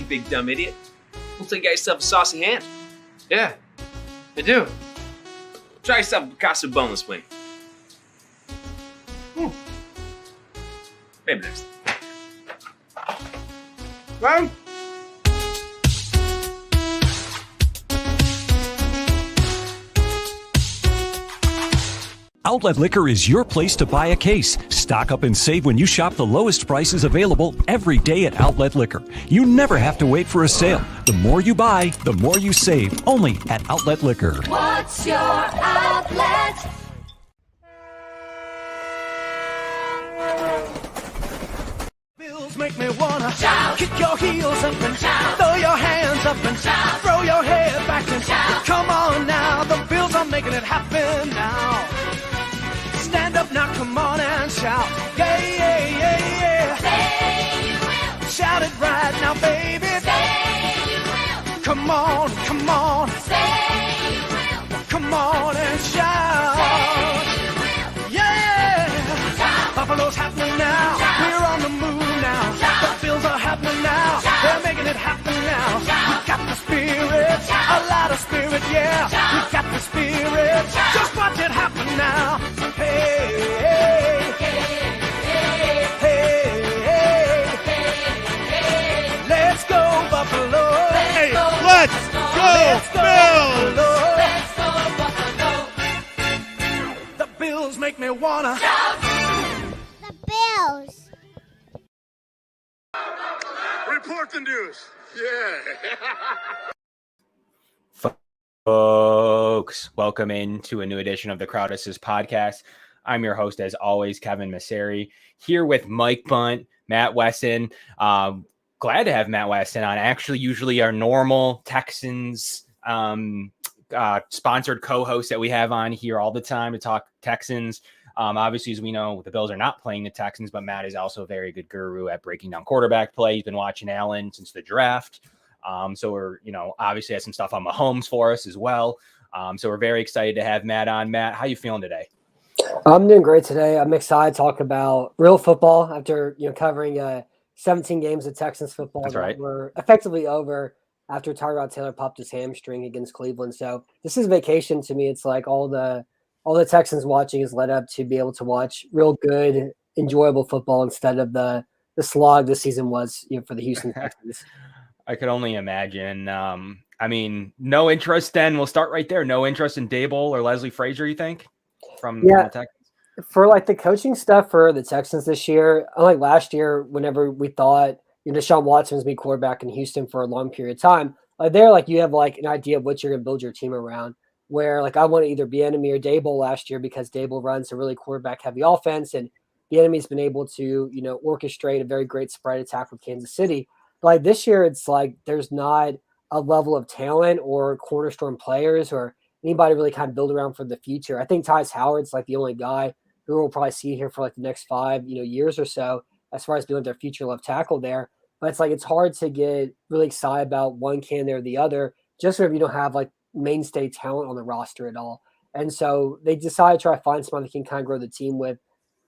you big dumb idiot. Looks like you got yourself a saucy hand. Yeah, I do. Try yourself a Picasso boneless wing. Maybe next time. Well, Outlet Liquor is your place to buy a case. Stock up and save when you shop the lowest prices available every day at Outlet Liquor. You never have to wait for a sale. The more you buy, the more you save. Only at Outlet Liquor. What's your outlet? Bills make me wanna shout, kick your heels up and shout, throw your hands up and shout, throw your head back and shout. Come on now, the Bills are making it happen now. Stand up now, come on and shout. Yeah, yeah, yeah, yeah. Say you will. Shout it right now, baby. Say you will. Come on, come on. Say you will. Come on and shout. Say you will. Yeah. Shout. Buffalo's happening now. Shout. We're on the move now. Shout. The Bills are happening now. Shout. They're making it happen now. Shout. We got the spirit. Shout. A lot of spirit, yeah. Shout. We got the spirit. Shout. Just watch it happen now. Hey, hey, hey, hey, hey. Let's go, Buffalo. Let's go, let's Buffalo. go, Let's go, Bills! Buffalo. Let's go, Buffalo. The Bills make me wanna Shout. The Bills. Report the news. Yeah. Folks, welcome into a new edition of the Crowd Assist podcast. I'm your host, as always, Kevin Masseri, here with Mike Bunt, Matt Weston. Glad to have Matt Weston on. Actually, usually our normal Texans sponsored co-host that we have on here all the time to talk Texans. Obviously, as we know, the Bills are not playing the Texans, but Matt is also a very good guru at breaking down quarterback play. He's been watching Allen since the draft. So we're, obviously has some stuff on Mahomes for us as well. So we're very excited to have Matt on. Matt, how you feeling today? I'm doing great today. I'm excited to talk about real football after covering 17 games of Texans football. That's that right. were effectively over after Tyrod Taylor popped his hamstring against Cleveland. So this is vacation to me. It's like all the Texans watching is led up to be able to watch real good, enjoyable football instead of the slog this season was for the Houston Texans. I could only imagine. No interest then. We'll start right there. No interest in Dable or Leslie Frazier, you think, from the Texans? For the coaching stuff for the Texans this year, unlike last year, whenever we thought Deshaun Watson was going to be quarterback in Houston for a long period of time, you have an idea of what you're going to build your team around. Where I want to either Bieniemy or Dable last year because Dable runs a really quarterback heavy offense and Bieniemy's been able to orchestrate a very great spread attack with Kansas City. This year, it's there's not a level of talent or cornerstone players or anybody really kind of build around for the future. I think Tyus Howard's the only guy who we'll probably see here for the next 5 years or so as far as being their future left tackle there. But it's hard to get really excited about one candidate or the other just if you don't have mainstay talent on the roster at all. And so they decided to try to find someone they can kind of grow the team with.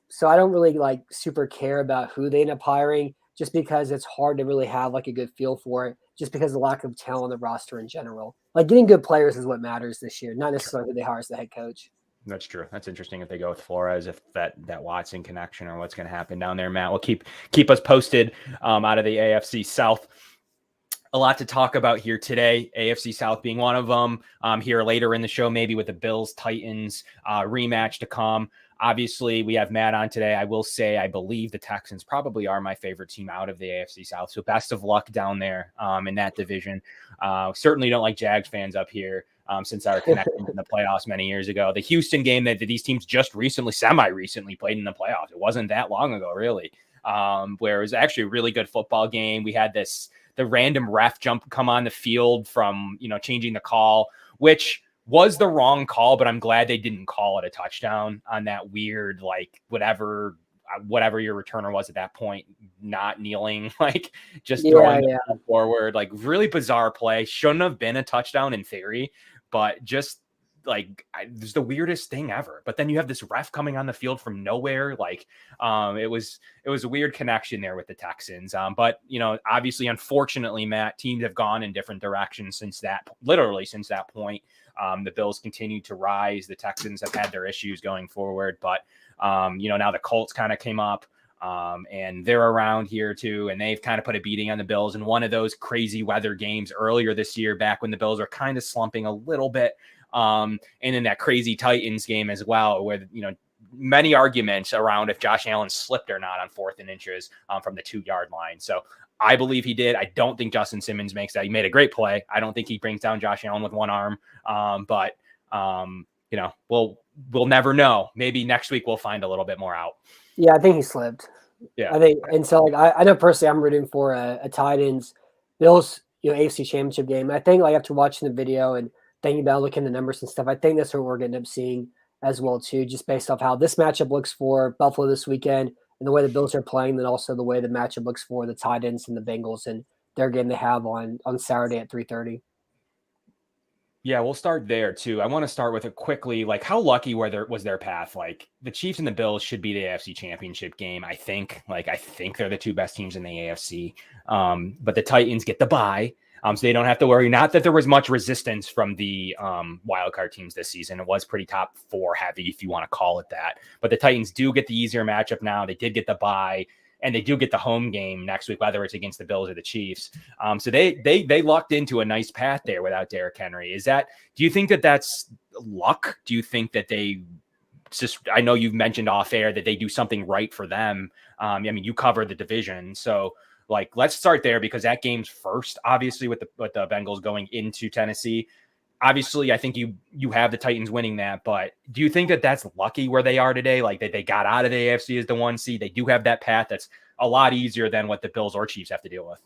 So I don't really super care about who they end up hiring, just because it's hard to really have a good feel for it, just because of the lack of talent on the roster in general. Getting good players is what matters this year, not necessarily who they hire as the head coach. That's true. That's interesting if they go with Flores, if that Watson connection or what's going to happen down there, Matt. We'll keep us posted out of the AFC South. A lot to talk about here today, AFC South being one of them. Here later in the show, maybe with the Bills-Titans rematch to come. Obviously, we have Matt on today. I will say I believe the Texans probably are my favorite team out of the AFC South. So best of luck down there in that division. Certainly don't like Jags fans up here since our connection in the playoffs many years ago. The Houston game that these teams just semi-recently played in the playoffs. It wasn't that long ago, really, where it was actually a really good football game. We had the random ref come on the field from, changing the call, which was the wrong call, but I'm glad they didn't call it a touchdown on that weird, whatever your returner was at that point, not kneeling, just throwing the ball forward, really bizarre play. Shouldn't have been a touchdown in theory, but just it's the weirdest thing ever. But then you have this ref coming on the field from nowhere. It was a weird connection there with the Texans. But obviously, unfortunately, Matt, teams have gone in different directions since that point. The Bills continue to rise. The Texans have had their issues going forward, but now the Colts kind of came up. And they're around here too, and they've kind of put a beating on the Bills in one of those crazy weather games earlier this year, back when the Bills are kind of slumping a little bit. And in that crazy Titans game as well, where many arguments around if Josh Allen slipped or not on 4th and inches from the 2-yard line. So I believe he did. I don't think Justin Simmons makes that. He made a great play. I don't think he brings down Josh Allen with one arm. But we'll never know. Maybe next week we'll find a little bit more out. Yeah, I think he slipped. Yeah, I think, and so I know personally, I'm rooting for a Titans Bills, AFC Championship game. I think after watching the video and thinking about looking at the numbers and stuff, I think that's what we're going to end up seeing as well too, just based off how this matchup looks for Buffalo this weekend and the way the Bills are playing, then also the way the matchup looks for the Titans and the Bengals and their game they have on Saturday at 3:30. Yeah, we'll start there too. I want to start with it quickly. How lucky was their path? The Chiefs and the Bills should be the AFC Championship game. I think. I think they're the two best teams in the AFC. But the Titans get the bye, so they don't have to worry. Not that there was much resistance from the wildcard teams this season. It was pretty top 4 heavy, if you want to call it that. But the Titans do get the easier matchup now. They did get the bye. And they do get the home game next week, whether it's against the Bills or the Chiefs. So they lucked into a nice path there without Derrick Henry. Do you think that that's luck? Do you think that they I know you've mentioned off air that they do something right for them. You cover the division. So let's start there, because that game's first, obviously, with the Bengals going into Tennessee. Obviously, I think you have the Titans winning that, but do you think that that's lucky where they are today? That they got out of the AFC as the 1 seed. They do have that path that's a lot easier than what the Bills or Chiefs have to deal with.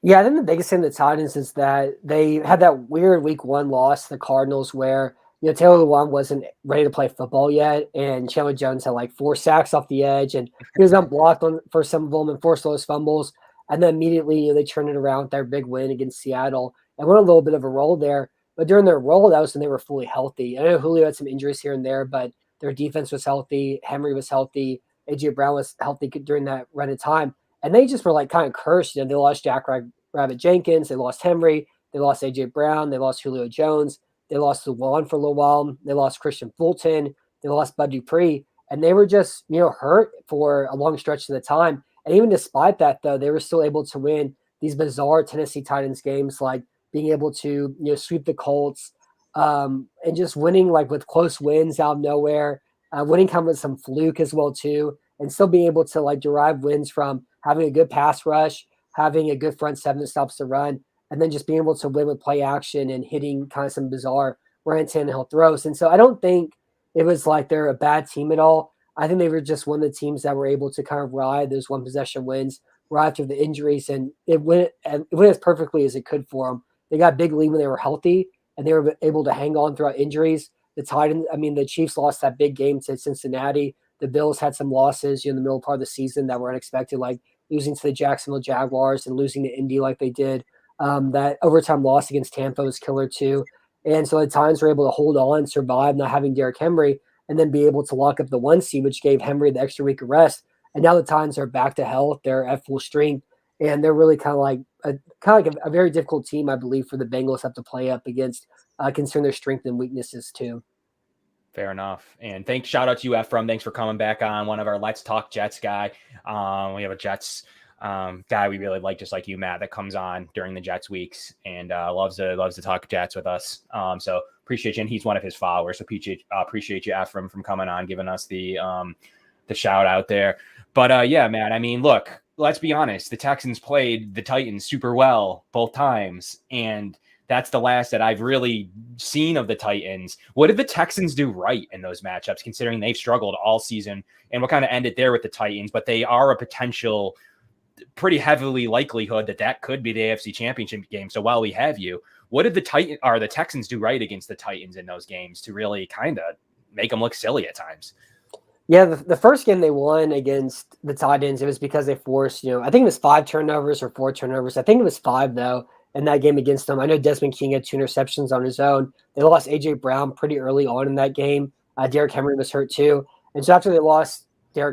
Yeah, I think the biggest thing the Titans is that they had that weird week 1 loss to the Cardinals where Taylor Lewan wasn't ready to play football yet, and Chandler Jones had 4 sacks off the edge, and he was unblocked for some of them and forced those fumbles. And then immediately they turned it around with their big win against Seattle and went a little bit of a roll there. But during their roll, that was when they were fully healthy. I know Julio had some injuries here and there, but their defense was healthy. Henry was healthy. A.J. Brown was healthy during that run of time. And they just were kind of cursed. They lost Jack Rabbit Jenkins. They lost Henry. They lost A.J. Brown. They lost Julio Jones. They lost Lewan for a little while. They lost Christian Fulton. They lost Bud Dupree. And they were just, hurt for a long stretch of the time. And even despite that, though, they were still able to win these bizarre Tennessee Titans games, being able to sweep the Colts and just winning with close wins out of nowhere, winning kind of with some fluke as well too, and still being able to derive wins from having a good pass rush, having a good front seven that stops the run, and then just being able to win with play action and hitting kind of some bizarre Ryan Tannehill throws. And so I don't think it was they're a bad team at all. I think they were just one of the teams that were able to kind of ride those one possession wins right after the injuries, and it went as perfectly as it could for them. They got a big lead when they were healthy, and they were able to hang on throughout injuries. The Chiefs lost that big game to Cincinnati. The Bills had some losses in the middle part of the season that were unexpected, like losing to the Jacksonville Jaguars and losing to Indy like they did. That overtime loss against Tampa was killer too. And so at times we're able to hold on, survive, not having Derrick Henry, and then be able to lock up the 1 seed, which gave Henry the extra week of rest. And now the Titans are back to health. They're at full strength. And they're really kind of a very difficult team, I believe, for the Bengals have to play up against, considering their strengths and weaknesses too. Fair enough. And shout out to you, Ephraim. Thanks for coming back on, one of our Let's Talk Jets guy. We have a Jets guy we really like, just like you, Matt, that comes on during the Jets weeks and loves to talk Jets with us. So appreciate you. And he's one of his followers. So appreciate you, Ephraim, from coming on, giving us the shout out there. But yeah, man, look, let's be honest. The Texans played the Titans super well both times, and that's the last that I've really seen of the Titans. What did the Texans do right in those matchups, considering they've struggled all season? And what kind of ended there with the Titans? But they are a potential, pretty heavily likelihood that could be the AFC Championship game. So while we have you, what did the Texans do right against the Titans in those games to really kind of make them look silly at times? Yeah, the first game they won against the Titans, it was because they forced, I think it was 5 turnovers or 4 turnovers. I think it was 5 though. in that game against them. I know Desmond King had 2 interceptions on his own. They lost A.J. Brown pretty early on in that game. Derrick Henry was hurt too. And so after they lost after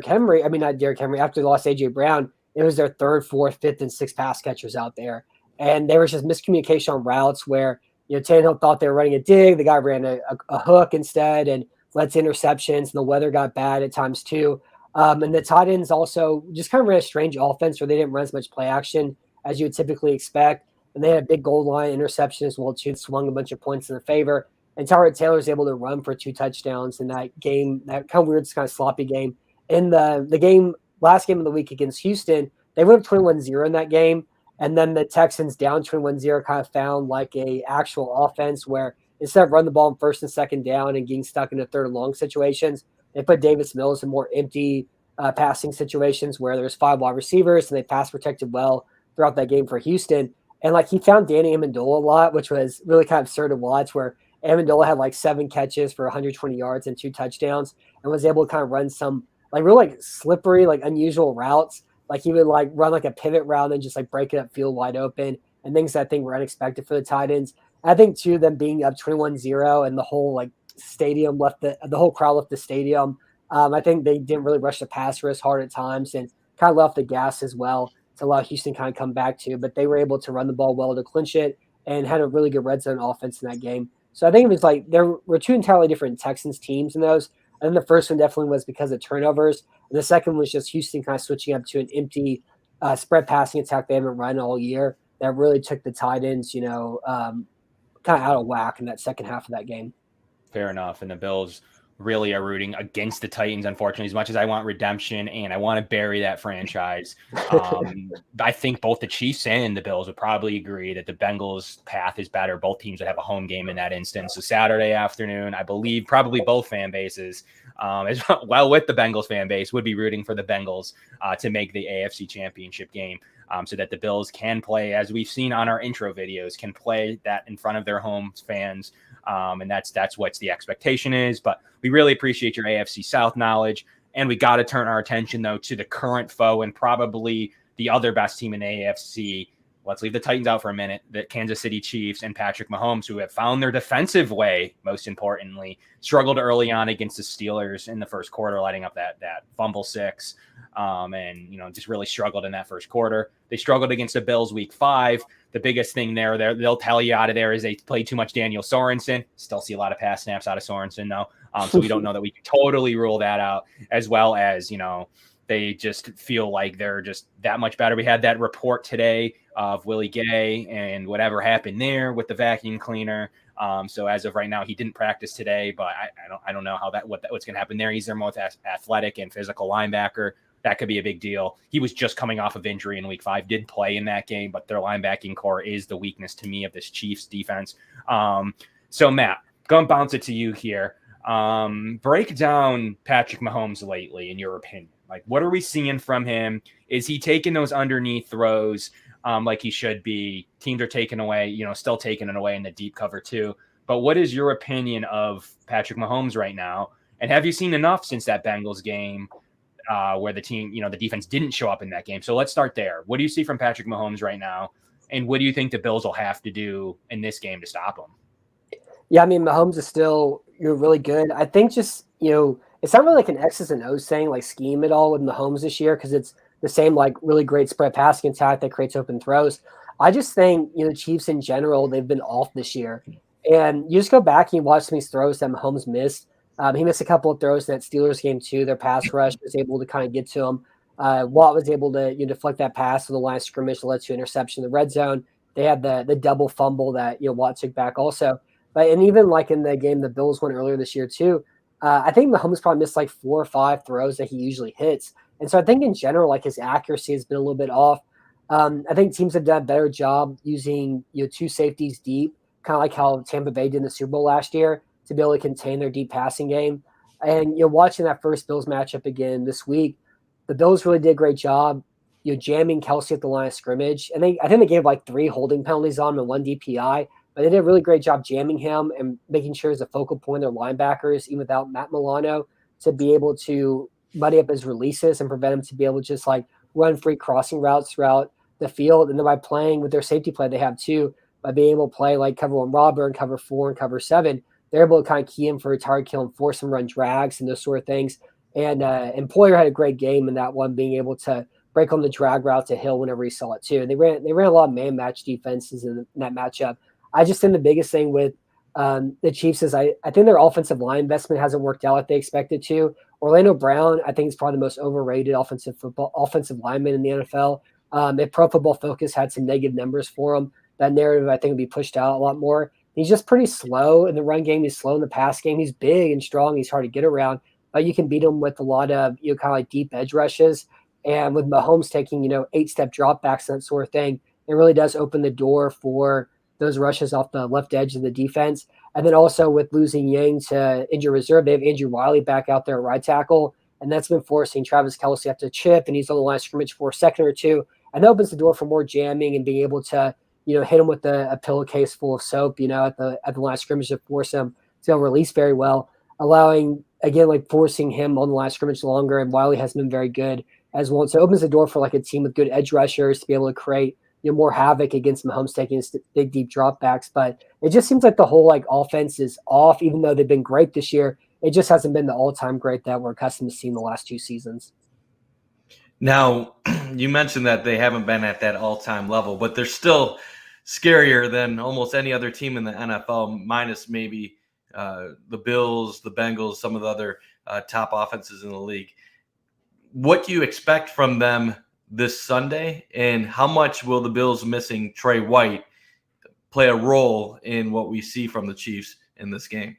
they lost A.J. Brown, it was their 3rd, 4th, 5th, and 6th pass catchers out there. And there was just miscommunication on routes where, Tannehill thought they were running a dig. The guy ran a hook instead and led to interceptions, and the weather got bad at times too. And the tight ends also just kind of ran a strange offense where they didn't run as much play action as you would typically expect. And they had a big goal line interception as well too, swung a bunch of points in their favor. And Tyrod Taylor was able to run for 2 touchdowns in that game, that kind of weird, kind of sloppy game. In the last game of the week against Houston, they went up 21-0 in that game. And then the Texans down 21-0 kind of found like a actual offense where instead of running the ball in 1st and 2nd down and getting stuck into 3rd and long situations, they put Davis Mills in more empty passing situations where there's 5 wide receivers and they pass protected well throughout that game for Houston. And like he found Danny Amendola a lot, which was really kind of absurd to watch, where Amendola had like 7 catches for 120 yards and 2 touchdowns and was able to kind of run some like real like slippery, like unusual routes. Like he would like run like a pivot route and just like break it up field wide open and things that I think were unexpected for the tight ends. I think too, them being up 21-0 and the whole like stadium the whole crowd left the stadium. I think they didn't really rush the passer as hard at times and kind of left the gas as well to allow Houston kind of come back to, but they were able to run the ball well to clinch it and had a really good red zone offense in that game. So I think it was like there were 2 entirely different Texans teams in those. And then the first one definitely was because of turnovers. And the second was just Houston kind of switching up to an empty spread passing attack they haven't run all year that really took the tight ends, kind of out of whack in that second half of that game. Fair enough. And the Bills really are rooting against the Titans, unfortunately, as much as I want redemption and I want to bury that franchise. I think both the Chiefs and the Bills would probably agree that the Bengals' path is better. Both teams would have a home game in that instance. So Saturday afternoon, I believe probably both fan bases, as well with the Bengals fan base, would be rooting for the Bengals to make the AFC Championship game. So that the Bills can play, as we've seen on our intro videos, can play that in front of their home fans. And that's what the expectation is. But we really appreciate your AFC South knowledge. And we got to turn our attention, though, to the current foe and probably the other best team in AFC. Let's leave the Titans out for a minute. The Kansas City Chiefs and Patrick Mahomes, who have found their defensive way, most importantly, struggled early on against the Steelers in the first quarter, lighting up that fumble 6. And just really struggled in that first quarter. They struggled against the Bills week 5. The biggest thing there, they'll tell you out of there is they played too much Daniel Sorensen. Still see a lot of pass snaps out of Sorensen, though. So we don't know that we can totally rule that out, as well as, they just feel like they're just that much better. We had that report today of Willie Gay and whatever happened there with the vacuum cleaner. So as of right now, he didn't practice today, but I don't know what's going to happen there. He's their most athletic and physical linebacker. That could be a big deal. He was just coming off of injury in week 5, did play in that game, but their linebacking core is the weakness to me of this Chiefs defense. So Matt, gonna bounce it to you here. Break down Patrick Mahomes lately, in your opinion. Like, what are we seeing from him? Is he taking those underneath throws like he should be? Teams are taking away, still taking it away in the deep cover too. But what is your opinion of Patrick Mahomes right now? And have you seen enough since that Bengals game where the team, the defense didn't show up in that game? So let's start there. What do you see from Patrick Mahomes right now? And what do you think the Bills will have to do in this game to stop him? Yeah, I mean, Mahomes is still really good. I think just, it's not really like an X's and O's thing, like scheme at all with Mahomes this year, because it's the same like really great spread passing attack that creates open throws. I just think, the Chiefs in general, they've been off this year. And you just go back and you watch some of these throws that Mahomes missed. He missed a couple of throws in that Steelers game too. Their pass rush was able to kind of get to him. Watt was able to deflect that pass to the line of scrimmage that led to interception in the red zone. They had the double fumble that Watt took back also. But and even like in the game the Bills won earlier this year too, I think Mahomes probably missed like 4 or 5 throws that he usually hits. And so I think in general, like his accuracy has been a little bit off. I think teams have done a better job using 2 safeties deep, kind of like how Tampa Bay did in the Super Bowl last year, to be able to contain their deep passing game. And watching that first Bills matchup again this week, the Bills really did a great job, jamming Kelsey at the line of scrimmage. And I think they gave like 3 holding penalties on him and 1 DPI, but they did a really great job jamming him and making sure he's a focal point of their linebackers, even without Matt Milano, to be able to muddy up his releases and prevent him to be able to just like run free crossing routes throughout the field, and then by playing with their safety play they have too, by being able to play like cover one robber and cover 4 and cover 7, they're able to kind of key in for a target kill and force them run drags and those sort of things. And Employer had a great game in that one, being able to break on the drag route to Hill whenever he saw it too. And they ran a lot of man match defenses in that matchup. I just think the biggest thing with the Chiefs is I think their offensive line investment hasn't worked out like they expected to. Orlando Brown, I think, is probably the most overrated offensive lineman in the NFL. If Pro Football Focus had some negative numbers for him, that narrative I think would be pushed out a lot more. He's just pretty slow in the run game. He's slow in the pass game. He's big and strong. He's hard to get around, but you can beat him with a lot of kind of like deep edge rushes. And with Mahomes taking 8-step dropbacks and that sort of thing, it really does open the door for those rushes off the left edge of the defense. And then also with losing Yang to injured reserve, they have Andrew Wiley back out there at right tackle, and that's been forcing Travis Kelce up to chip, and he's on the line of scrimmage for a second or two, and that opens the door for more jamming and being able to hit him with a pillowcase full of soap at the line of scrimmage to force him to be able to release very well, allowing again like forcing him on the line of scrimmage longer. And Wiley has been very good as well, so it opens the door for like a team with good edge rushers to be able to create more havoc against Mahomes taking his big, deep dropbacks. But it just seems like the whole like offense is off, even though they've been great this year. It just hasn't been the all-time great that we're accustomed to seeing the last 2 seasons. Now, you mentioned that they haven't been at that all-time level, but they're still scarier than almost any other team in the NFL, minus maybe the Bills, the Bengals, some of the other top offenses in the league. What do you expect from them this Sunday, and how much will the Bills missing Trey White play a role in what we see from the Chiefs in this game?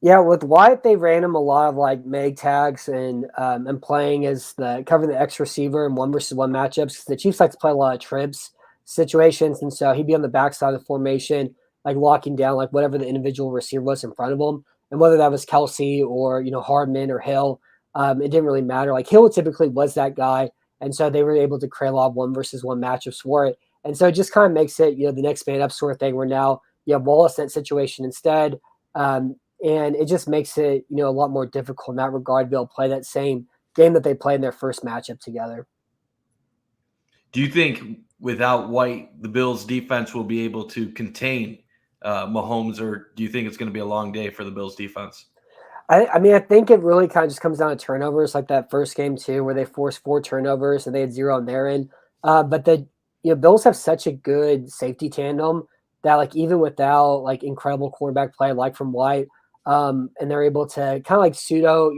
Yeah, with White, they ran him a lot of like mag tags and playing as covering the X receiver in 1-versus-1 matchups. The Chiefs like to play a lot of trips situations, and so he'd be on the backside of the formation, like locking down like whatever the individual receiver was in front of him, and whether that was Kelce or Hardman or Hill, it didn't really matter. Like Hill typically was that guy. And so they were able to create a lot of 1-versus-1 matchups for it. And so it just kind of makes it, the next man up sort of thing, where now you have Wallace in that situation instead. And it just makes it, a lot more difficult in that regard to be able to play that same game that they played in their first matchup together. Do you think without White, the Bills defense will be able to contain Mahomes, or do you think it's going to be a long day for the Bills defense? I mean, I think it really kind of just comes down to turnovers, like that first game too, where they forced 4 turnovers and they had 0 on their end. But the Bills have such a good safety tandem that like even without like incredible quarterback play like from White, and they're able to kind of like pseudo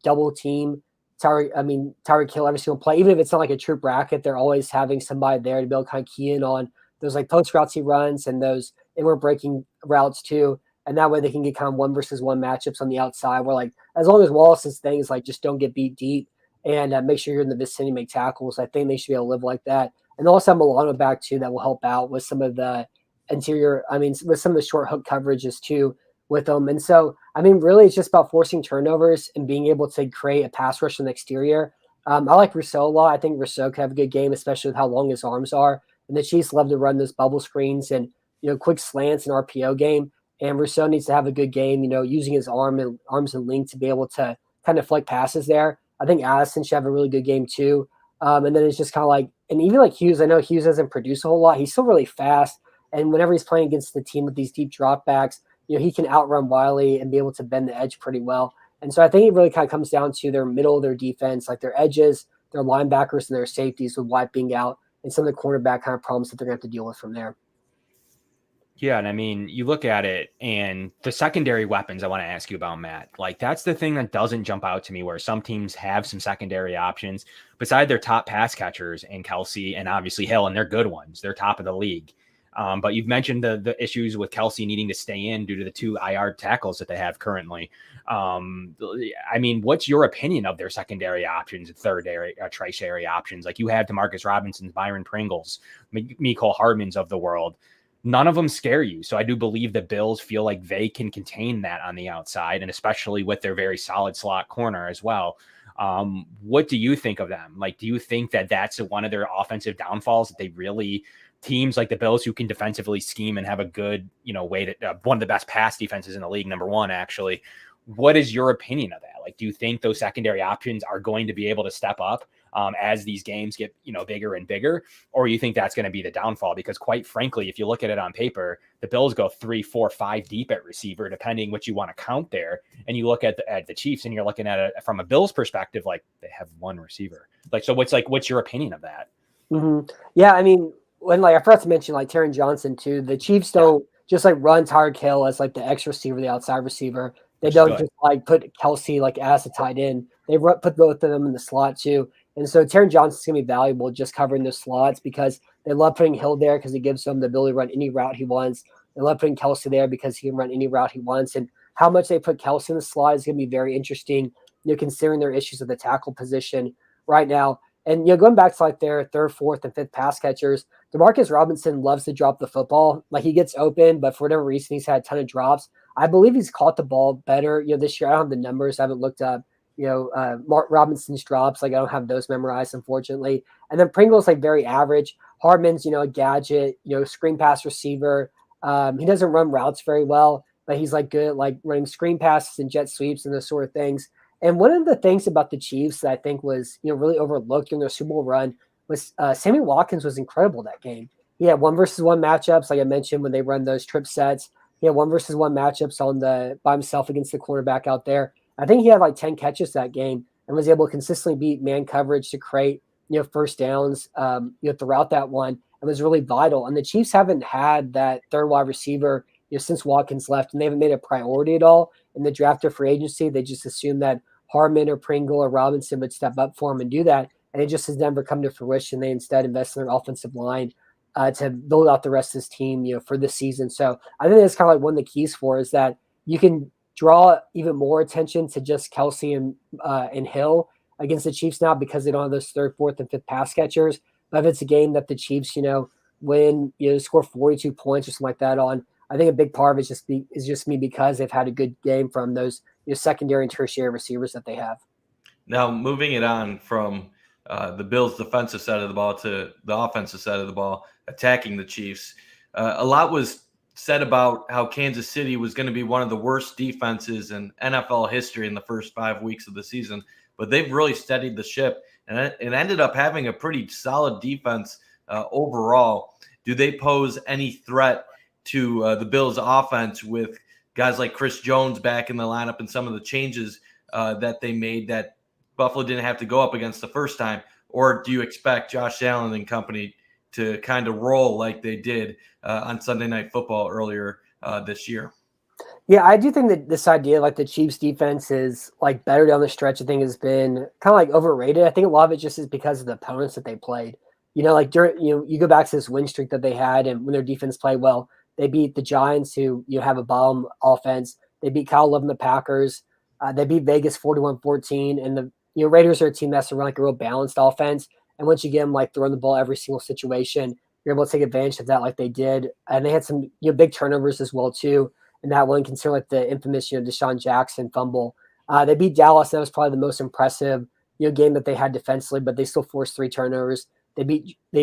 double team Tyreek Hill every single play, even if it's not like a true bracket, they're always having somebody there to be able to kind of key in on those like post routes he runs and those inward breaking routes too. And that way they can get kind of 1-versus-1 matchups on the outside where like, as long as Wallace's thing is like, just don't get beat deep and make sure you're in the vicinity, make tackles. I think they should be able to live like that. And also have Milano back too, that will help out with some of the interior, with some of the short hook coverages too with them. And so, really it's just about forcing turnovers and being able to create a pass rush on the exterior. I like Rousseau a lot. I think Rousseau could have a good game, especially with how long his arms are. And the Chiefs love to run those bubble screens and, quick slants and RPO game. And Rousseau needs to have a good game, using his arms and length to be able to kind of flick passes there. I think Addison should have a really good game too. And then it's just kind of like, and even like Hughes, I know Hughes doesn't produce a whole lot. He's still really fast. And whenever he's playing against the team with these deep dropbacks, he can outrun Wiley and be able to bend the edge pretty well. And so I think it really kind of comes down to their middle of their defense, like their edges, their linebackers, and their safeties with White being out, and some of the cornerback kind of problems that they're going to have to deal with from there. Yeah, and you look at it, and the secondary weapons I want to ask you about, Matt. Like, that's the thing that doesn't jump out to me, where some teams have some secondary options beside their top pass catchers and Kelce and obviously Hill, and they're good ones. They're top of the league. But you've mentioned the issues with Kelce needing to stay in due to the 2 IR tackles that they have currently. What's your opinion of their secondary options and tertiary options? Like, you have DeMarcus Robinson's, Byron Pringles, Mecole Hardman's of the world. None of them scare you. So I do believe the Bills feel like they can contain that on the outside, and especially with their very solid slot corner as well. What do you think of them? Like, do you think that that's one of their offensive downfalls, that they really, teams like the Bills who can defensively scheme and have a good, way to one of the best pass defenses in the league, number 1, actually. What is your opinion of that? Like, do you think those secondary options are going to be able to step up as these games get, bigger and bigger, or you think that's going to be the downfall? Because quite frankly, if you look at it on paper, the Bills go 3, 4, 5 deep at receiver, depending what you want to count there. And you look at the Chiefs and you're looking at it from a Bills perspective, like they have one receiver. So what's your opinion of that? Mm-hmm. Yeah. I mean, when I forgot to mention Taron Johnson too, the Chiefs don't just run Tyreek Hill as the X receiver, the outside receiver. They don't just put Kelsey as a tight end. They put both of them in the slot too. And so Taron Johnson's going to be valuable just covering the slots because they love putting Hill there because it gives him the ability to run any route he wants. They love putting Kelsey there because he can run any route he wants. And how much they put Kelsey in the slot is going to be very interesting, considering their issues at the tackle position right now. And, going back to their third, fourth, and fifth pass catchers, Demarcus Robinson loves to drop the football. He gets open, but for whatever reason, he's had a ton of drops. I believe he's caught the ball better, this year. I don't have the numbers. I haven't looked up, Mark Robinson's drops. I don't have those memorized, unfortunately. And then Pringle's very average. Hardman's, a gadget, screen pass receiver. He doesn't run routes very well, but he's good at running screen passes and jet sweeps and those sort of things. And one of the things about the Chiefs that I think was, really overlooked during their Super Bowl run was Sammy Watkins was incredible that game. He had 1-versus-1 matchups, like I mentioned, when they run those trip sets. He had 1-versus-1 matchups by himself against the cornerback out there. I think he had 10 catches that game and was able to consistently beat man coverage to create, first downs, throughout that one. It was really vital. And the Chiefs haven't had that third wide receiver, since Watkins left, and they haven't made it a priority at all in the draft or free agency. They just assumed that Hardman or Pringle or Robinson would step up for him and do that. And it just has never come to fruition. They instead invest in their offensive line to build out the rest of this team, for this season. So I think that's kind of one of the keys for is that you can draw even more attention to just Kelsey and Hill against the Chiefs now because they don't have those third, fourth, and fifth pass catchers. But if it's a game that the Chiefs, win, score 42 points or something like that on, I think a big part of it is just me because they've had a good game from those secondary and tertiary receivers that they have. Now, moving it on from the Bills' defensive side of the ball to the offensive side of the ball, attacking the Chiefs, a lot was said about how Kansas City was going to be one of the worst defenses in NFL history in the first 5 weeks of the season, but they've really steadied the ship and it ended up having a pretty solid defense overall. Do they pose any threat to the Bills' offense with guys like Chris Jones back in the lineup and some of the changes that they made that Buffalo didn't have to go up against the first time? Or do you expect Josh Allen and company to kind of roll like they did on Sunday Night Football earlier this year? Yeah, I do think that this idea, the Chiefs defense is better down the stretch, I think has been kind of overrated. I think a lot of it just is because of the opponents that they played. During, you go back to this win streak that they had and when their defense played well, they beat the Giants who have a bomb offense. They beat Kyle Love and the Packers. They beat Vegas 41-14. And the Raiders are a team that's to run a real balanced offense. And once you get them throwing the ball every single situation, you're able to take advantage of that like they did. And they had some big turnovers as well too. And that one considered the infamous Deshaun Jackson fumble. They beat Dallas. That was probably the most impressive game that they had defensively, but they still forced 3 turnovers. They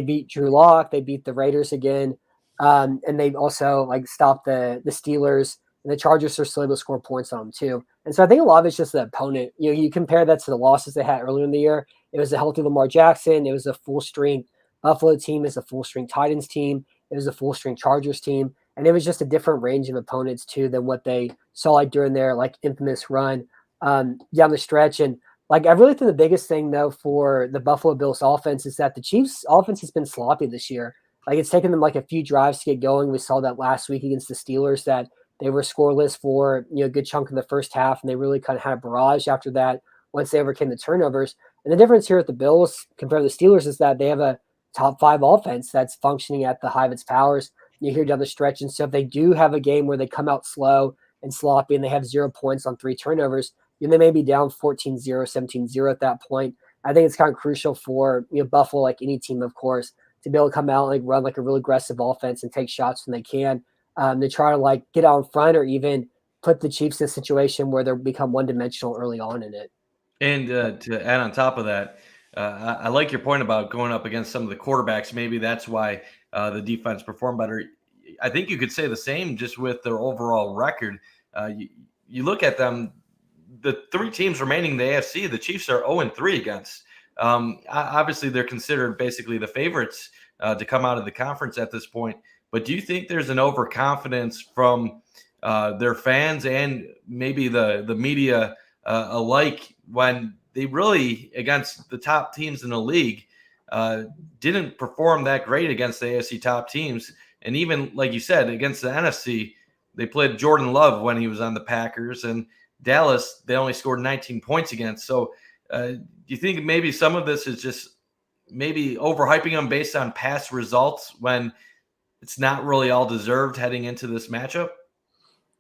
beat Drew Lock. They beat the Raiders again. And they also stopped the Steelers, and the Chargers are still able to score points on them too. And so I think a lot of it's just the opponent. You compare that to the losses they had earlier in the year. It was a healthy Lamar Jackson. It was a full strength Buffalo team. It was a full strength Titans team. It was a full strength Chargers team. And it was just a different range of opponents too than what they saw during their infamous run down the stretch. And I really think the biggest thing though for the Buffalo Bills offense is that the Chiefs offense has been sloppy this year. It's taken them a few drives to get going. We saw that last week against the Steelers that they were scoreless for a good chunk of the first half, and they really kind of had a barrage after that once they overcame the turnovers. And the difference here at the Bills compared to the Steelers is that they have a top 5 offense that's functioning at the height of its powers. Here down the stretch, and so if they do have a game where they come out slow and sloppy and they have 0 points on 3 turnovers, they may be down 14-0, 17-0 at that point. I think it's kind of crucial for Buffalo, like any team, of course, to be able to come out and run a really aggressive offense and take shots when they can, to try to get out in front or even put the Chiefs in a situation where they'll become one-dimensional early on in it. And to add on top of that, I like your point about going up against some of the quarterbacks. Maybe that's why the defense performed better. I think you could say the same just with their overall record. You look at them, the 3 teams remaining in the AFC, the Chiefs are 0-3 against. Obviously, they're considered basically the favorites to come out of the conference at this point. But do you think there's an overconfidence from their fans and maybe the media alike when they really, against the top teams in the league, didn't perform that great against the AFC top teams? And even, like you said, against the NFC, they played Jordan Love when he was on the Packers, and Dallas, they only scored 19 points against. So do you think maybe some of this is just maybe overhyping them based on past results when it's not really all deserved heading into this matchup?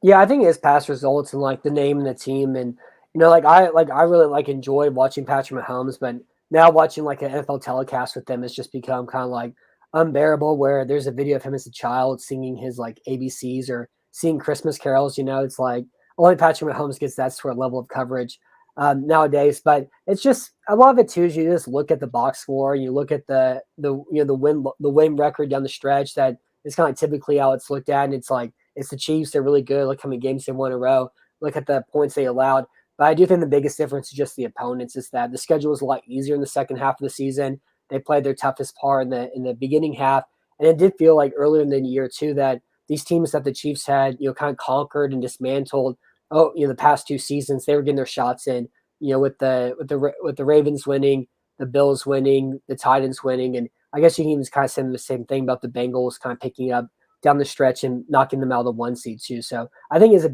Yeah, I think it is past results and like the name and the team, and I really enjoy watching Patrick Mahomes, but now watching like an NFL telecast with them has just become kind of like unbearable. Where there's a video of him as a child singing his like ABCs or singing Christmas carols. It's like only Patrick Mahomes gets that sort of level of coverage nowadays. But it's just a lot of it too. Is you just look at the box score, you look at the win record down the stretch. That is kind of typically how it's looked at, and it's like it's the Chiefs. They're really good. Look how many games they won in a row. Look at the points they allowed. But I do think the biggest difference is just the opponents. Is that the schedule was a lot easier in the second half of the season. They played their toughest part in the beginning half, and it did feel like earlier in the year too that these teams that the Chiefs had kind of conquered and dismantled. The past 2 seasons they were getting their shots in. With the Ravens winning, the Bills winning, the Titans winning, and I guess you can even kind of say the same thing about the Bengals kind of picking up down the stretch and knocking them out of the 1 seed too. So I think it's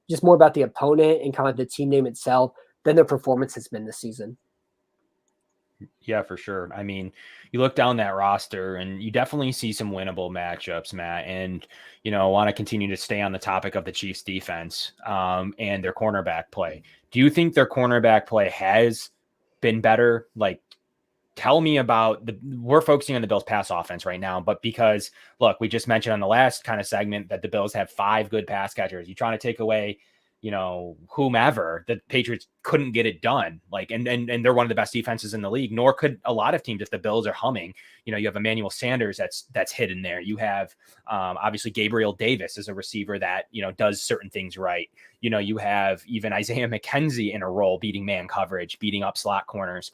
just more about the opponent and kind of the team name itself than their performance has been this season. Yeah, for sure. I mean, you look down that roster and you definitely see some winnable matchups, Matt. And, I want to continue to stay on the topic of the Chiefs defense and their cornerback play. Do you think their cornerback play has been better? Like, tell me about we're focusing on the Bills pass offense right now, but because look, we just mentioned on the last kind of segment that the Bills have 5 good pass catchers. You're trying to take away, whomever, the Patriots couldn't get it done. Like, and they're one of the best defenses in the league, nor could a lot of teams if the Bills are humming. You have Emmanuel Sanders that's hidden there. You have obviously Gabriel Davis as a receiver that, does certain things right. You have even Isaiah McKenzie in a role, beating man coverage, beating up slot corners.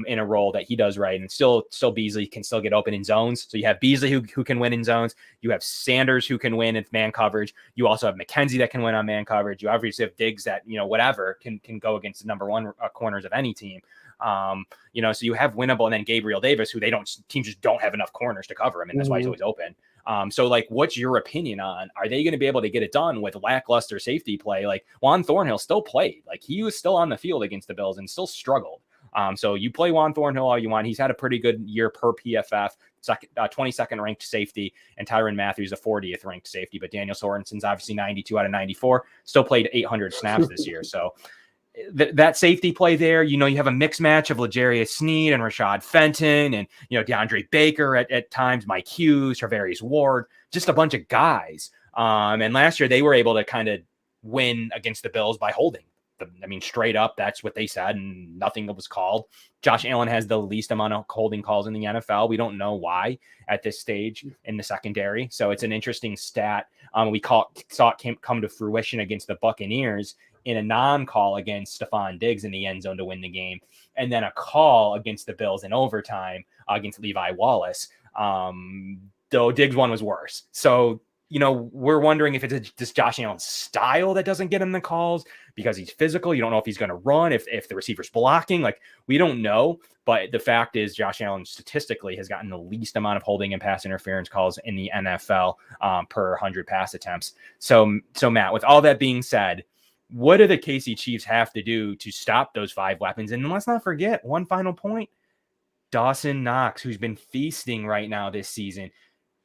In a role that he does right, and still Beasley can still get open in zones. So you have Beasley who can win in zones. You have Sanders who can win in man coverage. You also have McKenzie that can win on man coverage. You obviously have Diggs that whatever can go against the number 1 corners of any team. So you have winnable, and then Gabriel Davis, who teams just don't have enough corners to cover him, and that's why he's always open. So like, what's your opinion on, are they going to be able to get it done with lackluster safety play? Like Juan Thornhill still played, like he was still on the field against the Bills and still struggled. So you play Juan Thornhill all you want. He's had a pretty good year per PFF, 22nd ranked safety, and Tyrann Mathieu, a 40th ranked safety. But Daniel Sorensen's obviously 92 out of 94, still played 800 snaps this year. So that safety play there, you have a mixed match of L'Jarius Sneed and Rashad Fenton and, DeAndre Baker at times, Mike Hughes, Travarius Ward, just a bunch of guys. And last year they were able to kind of win against the Bills by holding. Straight up, that's what they said, and nothing was called. Josh Allen has the least amount of holding calls in the NFL. We don't know why at this stage in the secondary. So it's an interesting stat. We saw it come to fruition against the Buccaneers in a non-call against Stephon Diggs in the end zone to win the game, and then a call against the Bills in overtime against Levi Wallace. Though Diggs one was worse. So we're wondering if it's just Josh Allen's style that doesn't get him the calls because he's physical. You don't know if he's going to run, if the receiver's blocking. Like, we don't know. But the fact is, Josh Allen statistically has gotten the least amount of holding and pass interference calls in the NFL per 100 pass attempts. So Matt, with all that being said, what do the KC Chiefs have to do to stop those 5 weapons? And let's not forget one final point: Dawson Knox, who's been feasting right now this season.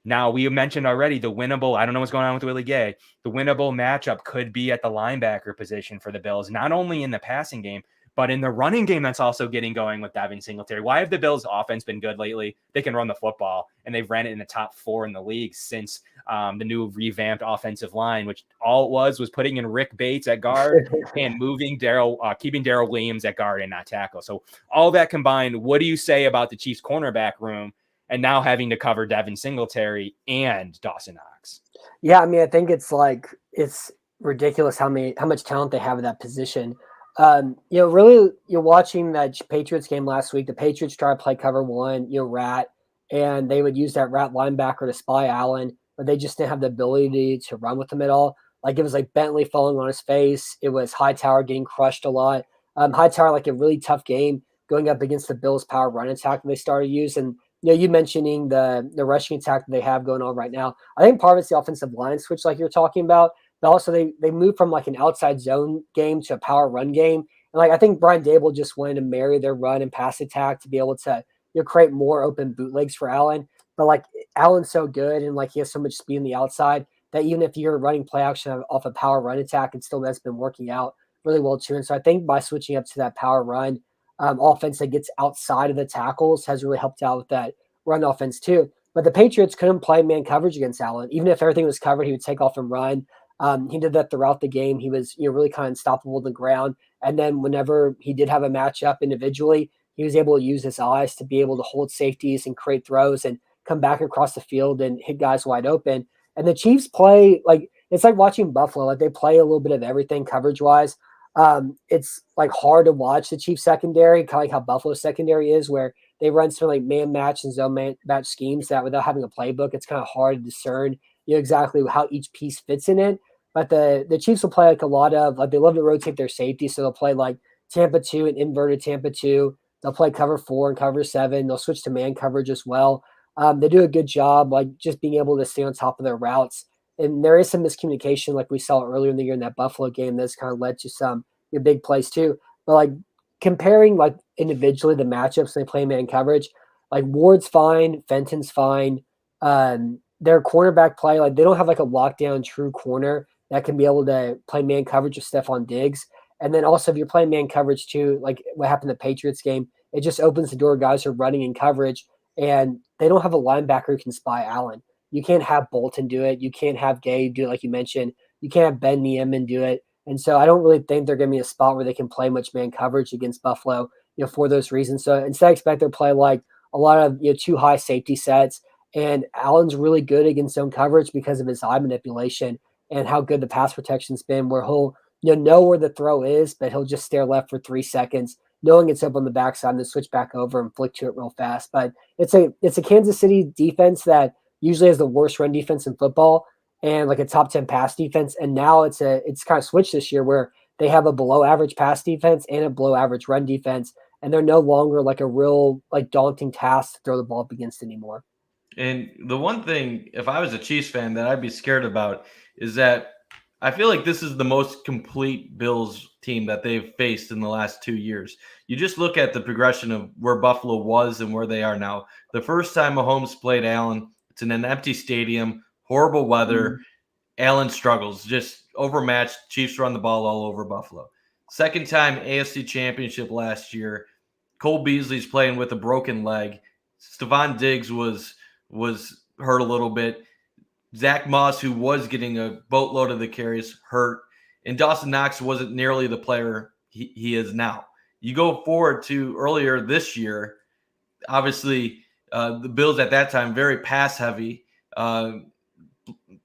Now, we mentioned already the winnable, I don't know what's going on with Willie Gay, the winnable matchup could be at the linebacker position for the Bills, not only in the passing game, but in the running game that's also getting going with Devin Singletary. Why have the Bills' offense been good lately? They can run the football, and they've ran it in the top 4 in the league since the new revamped offensive line, which all it was putting in Rick Bates at guard and keeping Darrell Williams at guard and not tackle. So all that combined, what do you say about the Chiefs' cornerback room and now having to cover Devin Singletary and Dawson Knox? Yeah, I think it's ridiculous how much talent they have in that position. Really, you're watching that Patriots game last week. The Patriots tried to play cover one, rat, and they would use that rat linebacker to spy Allen, but they just didn't have the ability to run with him at all. Like it was like Bentley falling on his face. It was Hightower getting crushed a lot. Hightower like a really tough game going up against the Bills' power run attack that they started using. You mentioning the rushing attack that they have going on right now. I think part of it's the offensive line switch, like you're talking about. But also they moved from like an outside zone game to a power run game. And like I think Brian Dable just wanted to marry their run and pass attack to be able to create more open bootlegs for Allen. But like Allen's so good and like he has so much speed on the outside that even if you're running play action off a power run attack, it still has been working out really well too. And so I think by switching up to that power run offense that gets outside of the tackles has really helped out with that run offense too. But the Patriots couldn't play man coverage against Allen. Even if everything was covered, he would take off and run. He did that throughout the game. He was really kind of unstoppable on the ground. And then whenever he did have a matchup individually, he was able to use his eyes to be able to hold safeties and create throws and come back across the field and hit guys wide open. And the Chiefs play like it's like watching Buffalo. Like they play a little bit of everything coverage wise. It's like hard to watch the Chiefs secondary, kind of like how Buffalo secondary is, where they run some like man match and zone match schemes that without having a playbook, it's kind of hard to discern exactly how each piece fits in it. But the Chiefs will play like a lot of like they love to rotate their safety, so they'll play like Tampa 2 and inverted Tampa 2. They'll play cover 4 and cover 7. They'll switch to man coverage as well. They do a good job like just being able to stay on top of their routes. And there is some miscommunication like we saw earlier in the year in that Buffalo game that's kind of led to some big plays too. But like comparing like individually the matchups they play man coverage, like Ward's fine, Fenton's fine. Their cornerback play, like they don't have like a lockdown true corner that can be able to play man coverage with Stephon Diggs. And then also if you're playing man coverage too, like what happened in the Patriots game, it just opens the door. Guys are running in coverage and they don't have a linebacker who can spy Allen. You can't have Bolton do it. You can't have Gay do it like you mentioned. You can't have Ben Niemann do it. And so I don't really think they're going to be a spot where they can play much man coverage against Buffalo, for those reasons. So instead I expect them to play like a lot of too high safety sets. And Allen's really good against zone coverage because of his eye manipulation and how good the pass protection's been, where he'll know where the throw is, but he'll just stare left for 3 seconds, knowing it's up on the backside, and then switch back over and flick to it real fast. But it's a Kansas City defense that usually has the worst run defense in football and like a top 10 pass defense. And now it's kind of switched this year where they have a below average pass defense and a below average run defense. And they're no longer like a real like daunting task to throw the ball up against anymore. And the one thing, if I was a Chiefs fan, that I'd be scared about is that I feel like this is the most complete Bills team that they've faced in the last 2 years. You just look at the progression of where Buffalo was and where they are now. The first time Mahomes played Allen, it's in an empty stadium, horrible weather. Allen struggles, just overmatched. Chiefs run the ball all over Buffalo. Second time, AFC Championship last year. Cole Beasley's playing with a broken leg. Stephon Diggs was hurt a little bit. Zach Moss, who was getting a boatload of the carries, hurt. And Dawson Knox wasn't nearly the player he is now. You go forward to earlier this year, obviously the Bills at that time, very pass heavy.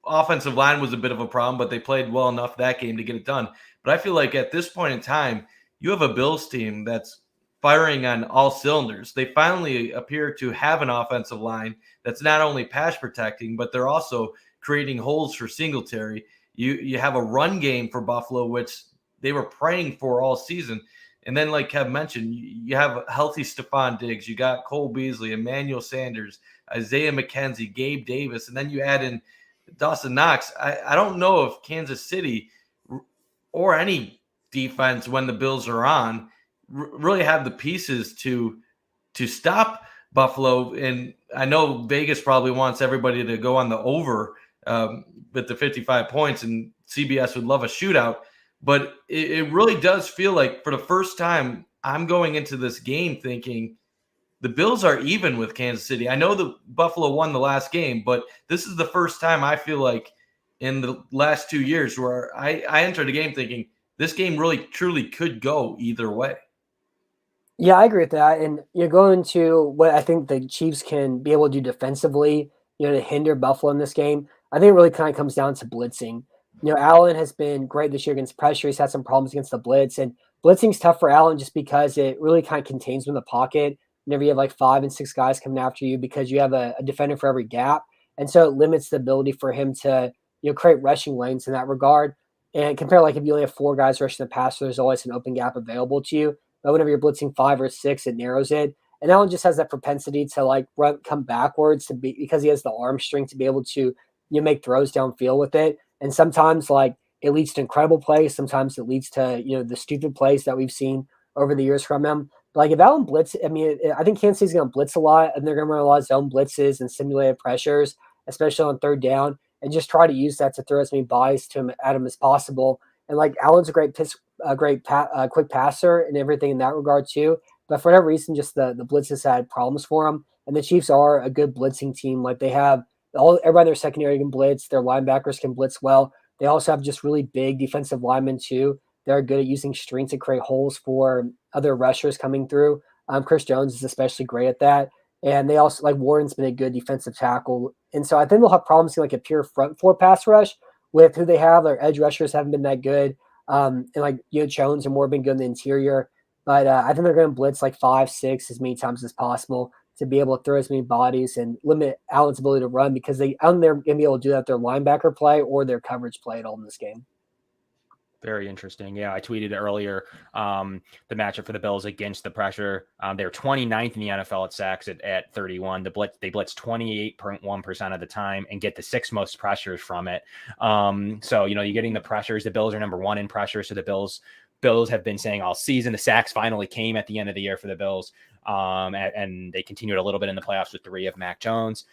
Offensive line was a bit of a problem, but they played well enough that game to get it done. But I feel like at this point in time, you have a Bills team that's firing on all cylinders. They finally appear to have an offensive line that's not only pass protecting, but they're also creating holes for Singletary. You have a run game for Buffalo, which they were praying for all season. And then, like Kev mentioned, you have a healthy Stephon Diggs. You got Cole Beasley, Emmanuel Sanders, Isaiah McKenzie, Gabe Davis, and then you add in Dawson Knox. I don't know if Kansas City or any defense when the Bills are on really have the pieces to stop Buffalo. And I know Vegas probably wants everybody to go on the over with the 55 points, and CBS would love a shootout. But it really does feel like for the first time, I'm going into this game thinking the Bills are even with Kansas City. I know the Buffalo won the last game, but this is the first time I feel like in the last 2 years where I entered the game thinking this game really truly could go either way. Yeah, I agree with that. And you're going to what I think the Chiefs can be able to do defensively, to hinder Buffalo in this game. I think it really kind of comes down to blitzing. Allen has been great this year against pressure. He's had some problems against the blitz. And blitzing's tough for Allen just because it really kind of contains him in the pocket whenever you have like 5 and 6 guys coming after you because you have a defender for every gap. And so it limits the ability for him to, create rushing lanes in that regard. And compare like if you only have 4 guys rushing the passer, there's always an open gap available to you. But whenever you're blitzing 5 or 6, it narrows it. And Allen just has that propensity to like come backwards because he has the arm strength to be able to make throws downfield with it. And sometimes like it leads to incredible plays. Sometimes it leads to the stupid plays that we've seen over the years from him. But like if Allen blitz, I think Kansas City's going to blitz a lot, and they're going to run a lot of zone blitzes and simulated pressures, especially on third down, and just try to use that to throw as many bodies at him as possible. And like Allen's a quick passer and everything in that regard too. But for whatever reason, just the blitzes had problems for him. And the Chiefs are a good blitzing team. Like they have everybody in their secondary can blitz. Their linebackers can blitz well. They also have just really big defensive linemen too. They're good at using screens to create holes for other rushers coming through. Chris Jones is especially great at that. And they also like Warren's been a good defensive tackle. And so I think they'll have problems in like a pure front four pass rush with who they have. Their edge rushers haven't been that good. And like Jones and more been good in the interior. But I think they're going to blitz like 5, 6 as many times as possible to be able to throw as many bodies and limit Allen's ability to run because they're going to be able to do that their linebacker play or their coverage play at all in this game. Very interesting. Yeah, I tweeted earlier the matchup for the Bills against the pressure. They're 29th in the NFL at sacks at 31. They blitz 28.1% of the time and get the 6th most pressures from it. So, you're getting the pressures. The Bills are number 1 in pressure. So the Bills have been saying all season. The sacks finally came at the end of the year for the Bills. And they continued a little bit in the playoffs with 3 of Mac Jones.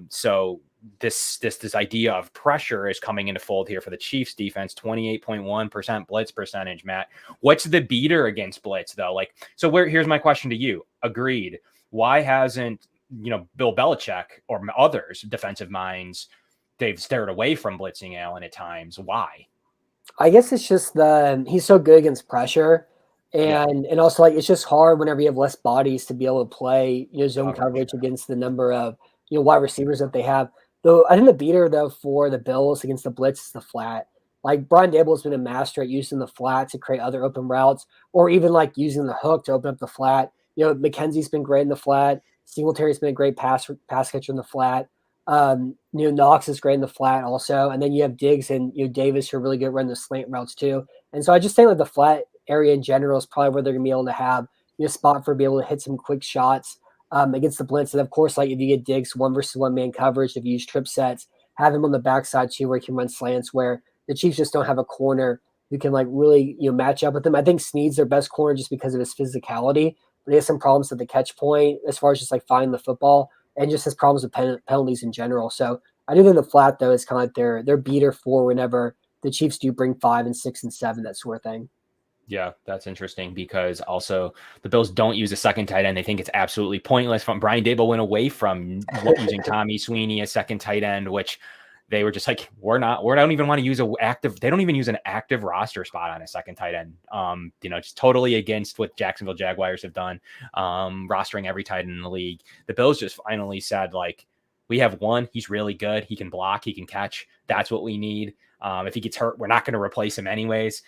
So this idea of pressure is coming into fold here for the Chiefs defense. 28.1% blitz percentage. Matt, what's the beater against blitz though? Here's my question to you. Agreed. Why hasn't Bill Belichick or others defensive minds, they've stared away from blitzing Allen at times? Why? I guess it's just he's so good against pressure. And also like it's just hard whenever you have less bodies to be able to play zone coverage against the number of wide receivers that they have. Though I think the beater though for the Bills against the blitz is the flat. Like Brian Dable has been a master at using the flat to create other open routes, or even like using the hook to open up the flat. McKenzie's been great in the flat. Singletary's been a great pass catcher in the flat. Knox is great in the flat also, and then you have Diggs and Davis who are really good at running the slant routes too. And so I just think like the flat area in general is probably where they're gonna be able to have a spot for be able to hit some quick shots against the blitz. And of course, like if you get Diggs 1-versus-1 man coverage, if you use trip sets, have him on the backside too, where he can run slants. Where the Chiefs just don't have a corner who can like really match up with them. I think Snead's their best corner just because of his physicality, but he has some problems at the catch point as far as just like finding the football, and just has problems with penalties in general. So I do think the flat though is kind of like their beater for whenever the Chiefs do bring 5 and 6 and 7, that sort of thing. Yeah, that's interesting because also the Bills don't use a second tight end. They think it's absolutely pointless. Brian Dable went away from using Tommy Sweeney as second tight end, which they were just like, we don't even want to use they don't even use an active roster spot on a second tight end. Just totally against what Jacksonville Jaguars have done, rostering every tight end in the league. The Bills just finally said like, we have one, he's really good. He can block, he can catch. That's what we need. If he gets hurt, we're not going to replace him anyways.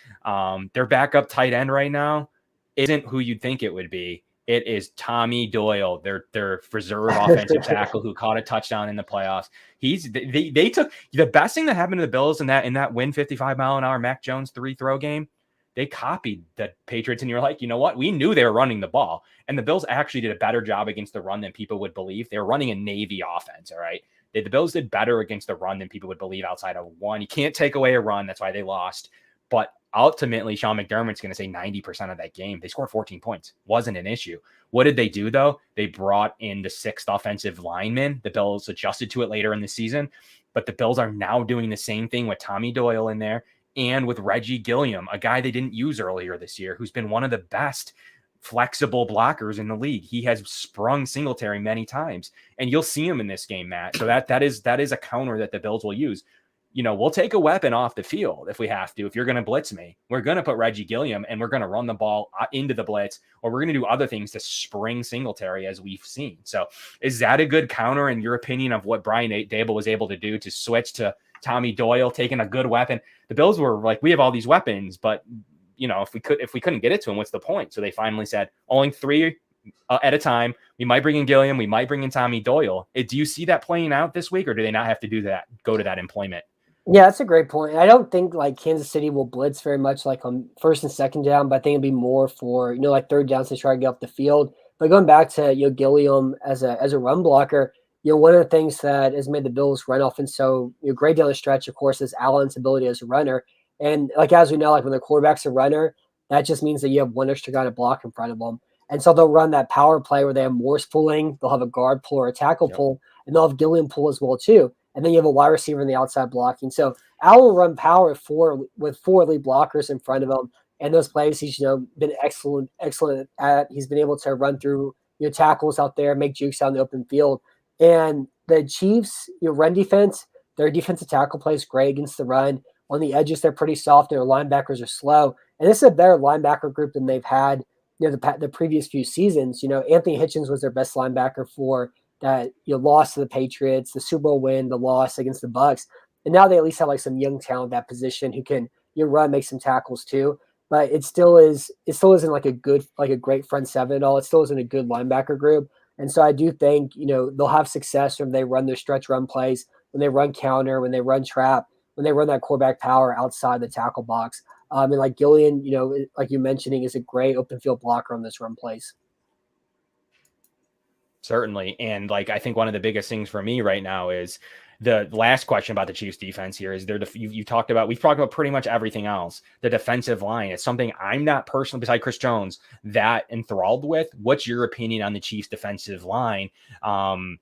Their backup tight end right now isn't who you'd think it would be. It is Tommy Doyle, their reserve offensive tackle who caught a touchdown in the playoffs. They took the best thing that happened to the Bills in that win 55-mile-an-hour Mac Jones 3-throw game. They copied the Patriots, and you're like, you know what? We knew they were running the ball, and the Bills actually did a better job against the run than people would believe. They were running a Navy offense, all right? The Bills did better against the run than people would believe outside of one. You can't take away a run. That's why they lost. But ultimately, Sean McDermott's going to say 90% of that game. They scored 14 points. Wasn't an issue. What did they do, though? They brought in the 6th offensive lineman. The Bills adjusted to it later in the season. But the Bills are now doing the same thing with Tommy Doyle in there and with Reggie Gilliam, a guy they didn't use earlier this year, who's been one of the best flexible blockers in the league. He has sprung Singletary many times, and you'll see him in this game, Matt. So that is a counter that the Bills will use. We'll take a weapon off the field if we have to. If you're going to blitz me, we're going to put Reggie Gilliam and we're going to run the ball into the blitz, or we're going to do other things to spring Singletary as we've seen. So is that a good counter in your opinion of what Brian Dable was able to do to switch to Tommy Doyle, taking a good weapon? The Bills were like, we have all these weapons, but if we couldn't get it to him, what's the point? So they finally said only 3 at a time. We might bring in Gilliam. We might bring in Tommy Doyle. Do you see that playing out this week, or do they not have to do that? Go to that employment? Yeah, that's a great point. I don't think like Kansas City will blitz very much like on first and second down, but I think it'd be more for, like third downs to try to get off the field. But going back to, Gilliam as a run blocker, one of the things that has made the Bills run offense so great down the stretch, of course, is Allen's ability as a runner. And like as we know, like when the quarterback's a runner, that just means that you have one extra guy to block in front of them. And so they'll run that power play where they have Morse pulling, they'll have a guard pull or a tackle pull, and they'll have Gilliam pull as well too. And then you have a wide receiver on the outside blocking. So Al will run power with four lead blockers in front of him. And those plays he's been excellent at. He's been able to run through tackles out there, make jukes out in the open field. And the Chiefs, run defense, their defensive tackle plays great against the run. On the edges, they're pretty soft. Their linebackers are slow. And this is a better linebacker group than they've had the previous few seasons. Anthony Hitchens was their best linebacker for that loss to the Patriots, the Super Bowl win, the loss against the Bucks. And now they at least have like some young talent at that position who can run, make some tackles too. But it still isn't like a great front seven at all. It still isn't a good linebacker group. And so I do think, they'll have success when they run their stretch run plays, when they run counter, when they run trap, when they run that quarterback power outside the tackle box. And like Gillian, like you're mentioning, is a great open field blocker on this run plays. Certainly. And like, I think one of the biggest things for me right now is the last question about the Chiefs defense here is we've talked about pretty much everything else. The defensive line is something I'm not personally, beside Chris Jones, that enthralled with. What's your opinion on the Chiefs defensive line? Do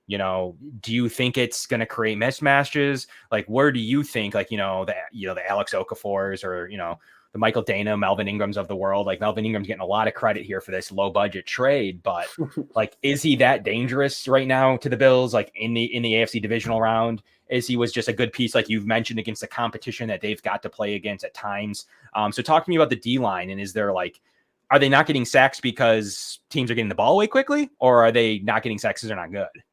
you think it's going to create mismatches? Like, where do you think, like, the Alex Okafors or, the Michael Dana, Melvin Ingrams of the world? Like, Melvin Ingram's getting a lot of credit here for this low budget trade, but like, is he that dangerous right now to the Bills? Like in the AFC divisional round, he was just a good piece, like you've mentioned, against the competition that they've got to play against at times. So talk to me about the D line, and are they not getting sacks because teams are getting the ball away quickly, or are they not getting sacks because they're not good?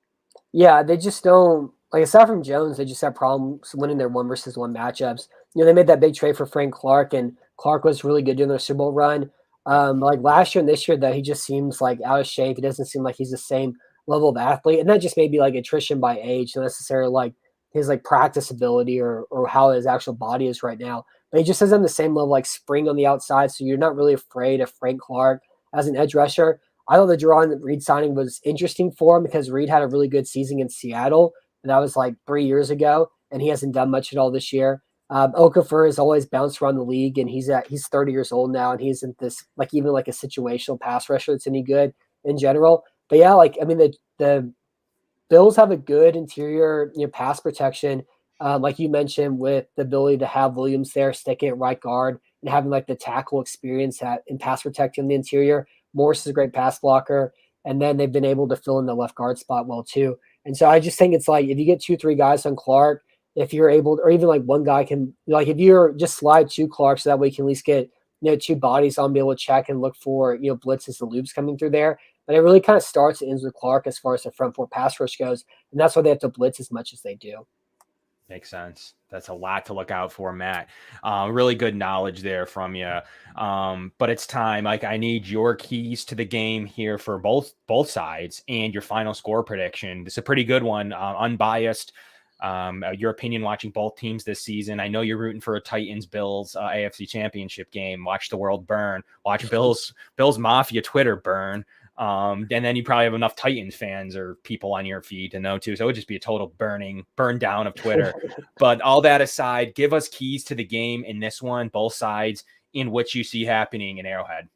Yeah, they just don't. Like, aside from Jones, they just have problems winning their 1-versus-1 matchups. They made that big trade for Frank Clark, and Clark was really good during their Super Bowl run. Like last year and this year, though, he just seems like out of shape. He doesn't seem like he's the same level of athlete, and that just may be like attrition by age, not necessarily like his like practice ability or how his actual body is right now. But he just doesn't have the same level like spring on the outside, so you're not really afraid of Frank Clark as an edge rusher. I thought the Jerron Reed signing was interesting for him because Reed had a really good season in Seattle, and that was like 3 years ago, and he hasn't done much at all this year. Okafor has always bounced around the league, and he's 30 years old now, and he isn't this even like a situational pass rusher that's any good in general. But yeah, the Bills have a good interior pass protection, like you mentioned, with the ability to have Williams there sticking at right guard and having like the tackle experience in pass protecting the interior. Morris is a great pass blocker, and then they've been able to fill in the left guard spot well too. And so I just think it's like if you get 2-3 guys on Clark, if you're able to, or even like one guy can, like if you're just slide to Clark so that way you can at least get 2 bodies on, be able to check and look for blitzes and loops coming through there. But it really kind of starts and ends with Clark as far as the front 4 pass rush goes, and that's why they have to blitz as much as they do. Makes sense. That's a lot to look out for, Matt. Really good knowledge there from you. But it's time. Like, I need your keys to the game here for both sides and your final score prediction. This is a pretty good one, unbiased. Your opinion watching both teams this season. I know you're rooting for a Titans-Bills AFC Championship game. Watch the world burn. Watch Bills Mafia Twitter burn. And then you probably have enough Titans fans or people on your feed to know too. So it would just be a total burn down of Twitter. But all that aside, give us keys to the game in this one, both sides, in what you see happening in Arrowhead.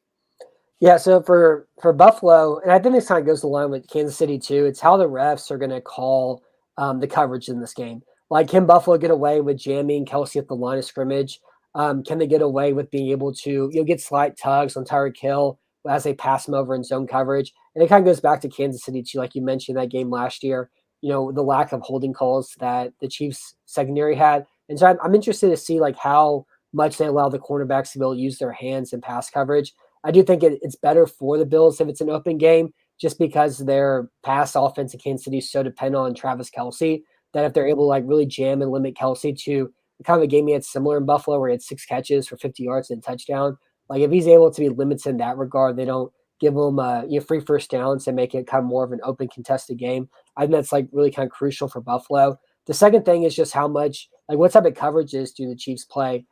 Yeah, so for Buffalo, and I think this kind of goes along with Kansas City too, it's how the refs are going to call the coverage in this game. Like, can Buffalo get away with jamming Kelsey at the line of scrimmage? Can they get away with being able to get slight tugs on Tyreek Hill as they pass him over in zone coverage? And it kind of goes back to Kansas City too, like you mentioned that game last year, the lack of holding calls that the Chiefs secondary had. And so I'm interested to see like how much they allow the cornerbacks to be able to use their hands in pass coverage. I do think it's better for the Bills if it's an open game, just because their pass offense in Kansas City is so dependent on Travis Kelce that if they're able to like really jam and limit Kelce to kind of a game he had similar in Buffalo where he had 6 catches for 50 yards and a touchdown, Like if he's able to be limited in that regard, they don't give him free first downs and make it kind of more of an open contested game. I think that's like really kind of crucial for Buffalo. The second thing is just how much, like what type of coverages do the Chiefs play?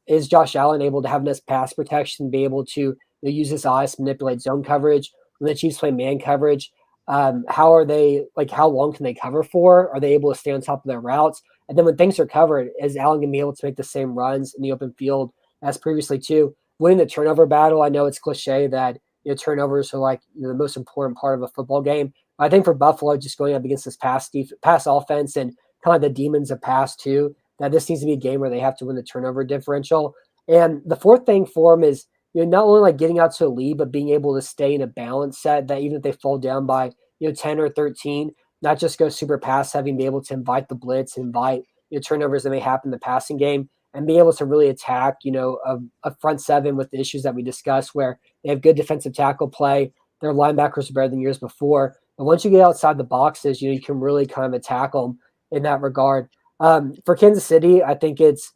Is Josh Allen able to have enough pass protection, be able to use his eyes to manipulate zone coverage? When the Chiefs play man coverage, how are they, like how long can they cover for? Are they able to stay on top of their routes? And then when things are covered, is Allen going to be able to make the same runs in the open field as previously too? Winning the turnover battle, I know it's cliche that turnovers are like the most important part of a football game. But I think for Buffalo, just going up against this pass offense and kind of the demons of pass too, that this needs to be a game where they have to win the turnover differential. And the fourth thing for them is not only like getting out to a lead, but being able to stay in a balanced set that even if they fall down by 10 or 13, not just go super pass heavy, be able to invite the blitz, invite turnovers that may happen in the passing game, and be able to really attack a front seven with the issues that we discussed where they have good defensive tackle play. Their linebackers are better than years before. But once you get outside the boxes, you can really kind of attack them in that regard. For Kansas City, I think it's,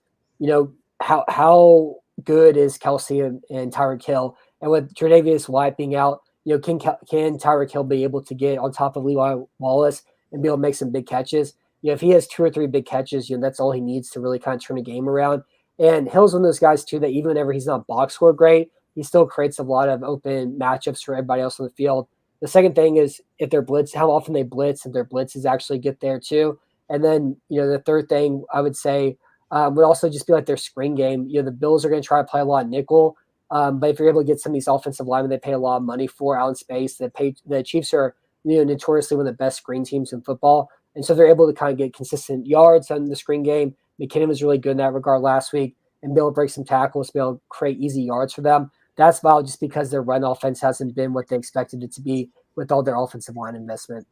how good is Kelsey and Tyreek Hill? And with Tre'Davious White being out, can Tyreek Hill be able to get on top of Levi Wallace and be able to make some big catches? If he has 2 or 3 big catches, that's all he needs to really kind of turn a game around. And Hill's one of those guys too that even whenever he's not box score great, he still creates a lot of open matchups for everybody else on the field. The second thing is if they're blitz, how often they blitz, if their blitzes actually get there too. And then, the third thing I would say would also just be like their screen game. The Bills are going to try to play a lot of nickel. But if you're able to get some of these offensive linemen, they pay a lot of money for out in space. The Chiefs are notoriously one of the best screen teams in football. And so they're able to kind of get consistent yards on the screen game. McKinnon was really good in that regard last week and be able to break some tackles, be able to create easy yards for them. That's valid just because their run offense hasn't been what they expected it to be with all their offensive line investment.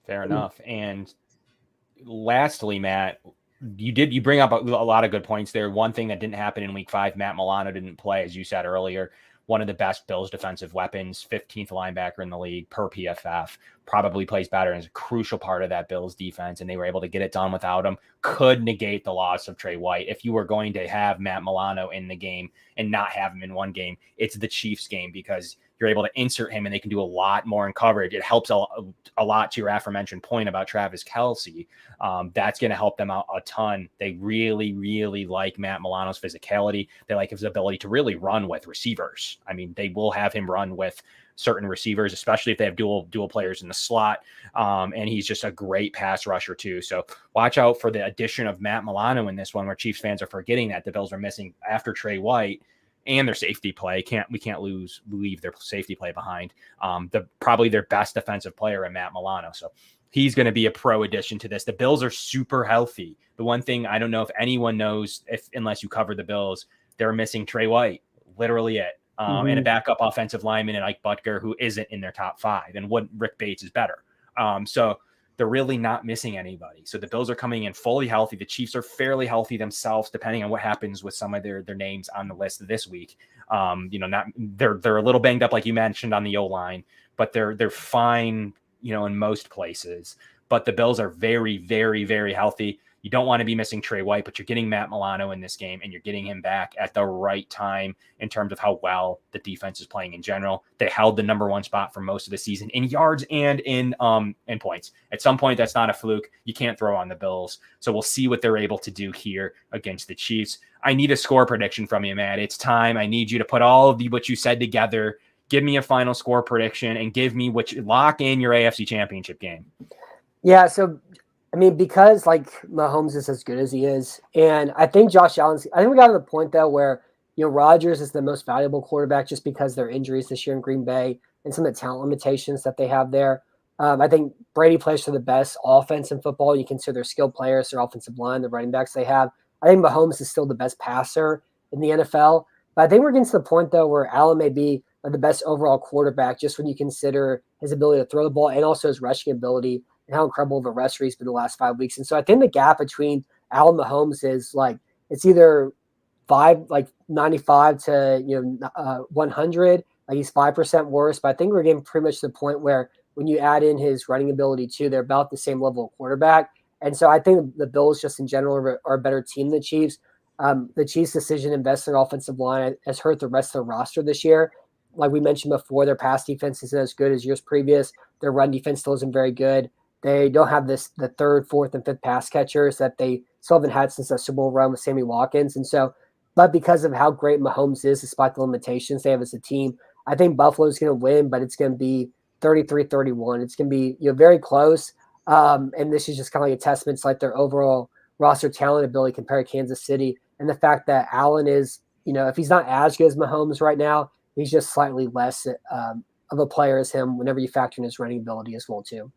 Fair enough. And lastly, Matt, you bring up a lot of good points there. One thing that didn't happen in week 5, Matt Milano didn't play, as you said earlier. One of the best Bills defensive weapons, 15th linebacker in the league per PFF, probably plays better and is a crucial part of that Bills defense, and they were able to get it done without him. Could negate the loss of Trey White. If you were going to have Matt Milano in the game and not have him in one game, it's the Chiefs game because you're able to insert him and they can do a lot more in coverage. It helps a lot to your aforementioned point about Travis Kelce. That's going to help them out a ton. They really, really like Matt Milano's physicality. They like his ability to really run with receivers. I mean, they will have him run with certain receivers, especially if they have dual players in the slot. And he's just a great pass rusher too. So watch out for the addition of Matt Milano in this one, where Chiefs fans are forgetting that the Bills are missing after Trey White and their safety play. We can't leave their safety play behind. Probably their best defensive player in Matt Milano. So he's going to be a pro addition to this. The Bills are super healthy. The one thing I don't know if anyone knows, unless you cover the Bills, they're missing Trey White, literally it. And a backup offensive lineman and Ike Butker, who isn't in their top 5, and Rick Bates is better. So they're really not missing anybody. So the Bills are coming in fully healthy. The Chiefs are fairly healthy themselves, depending on what happens with some of their names on the list this week. They're a little banged up, like you mentioned, on the O-line, but they're fine, in most places. But the Bills are very, very, very healthy. You don't want to be missing Trey White, but you're getting Matt Milano in this game, and you're getting him back at the right time in terms of how well the defense is playing in general. They held the number 1 spot for most of the season in yards and in points. At some point, that's not a fluke. You can't throw on the Bills. So we'll see what they're able to do here against the Chiefs. I need a score prediction from you, Matt. It's time. I need you to put all of what you said together. Give me a final score prediction and give me lock in your AFC Championship game. Yeah, so because like Mahomes is as good as he is, and I think Josh Allen's. I think we got to the point though where Rodgers is the most valuable quarterback just because their injuries this year in Green Bay and some of the talent limitations that they have there. I think Brady plays for the best offense in football. You consider their skilled players, their offensive line, the running backs they have. I think Mahomes is still the best passer in the NFL, but I think we're getting to the point though where Allen may be the best overall quarterback just when you consider his ability to throw the ball and also his rushing ability and how incredible of a rusher he's been the last 5 weeks. And so I think the gap between Allen and Mahomes is it's either 95 to 100. Like he's 5% worse, but I think we're getting pretty much to the point where when you add in his running ability too, they're about the same level of quarterback. And so I think the Bills just in general are a better team than the Chiefs. The Chiefs' decision to invest in their offensive line has hurt the rest of the roster this year. Like we mentioned before, their pass defense isn't as good as years previous. Their run defense still isn't very good. They don't have the third, fourth, and fifth pass catchers that they still haven't had since the Super Bowl run with Sammy Watkins. And so, but because of how great Mahomes is, despite the limitations they have as a team, I think Buffalo's going to win, but it's going to be 33-31. It's going to be very close. And this is just kind of like a testament to like their overall roster talent ability compared to Kansas City. And the fact that Allen is, if he's not as good as Mahomes right now, he's just slightly less of a player as him whenever you factor in his running ability as well, too.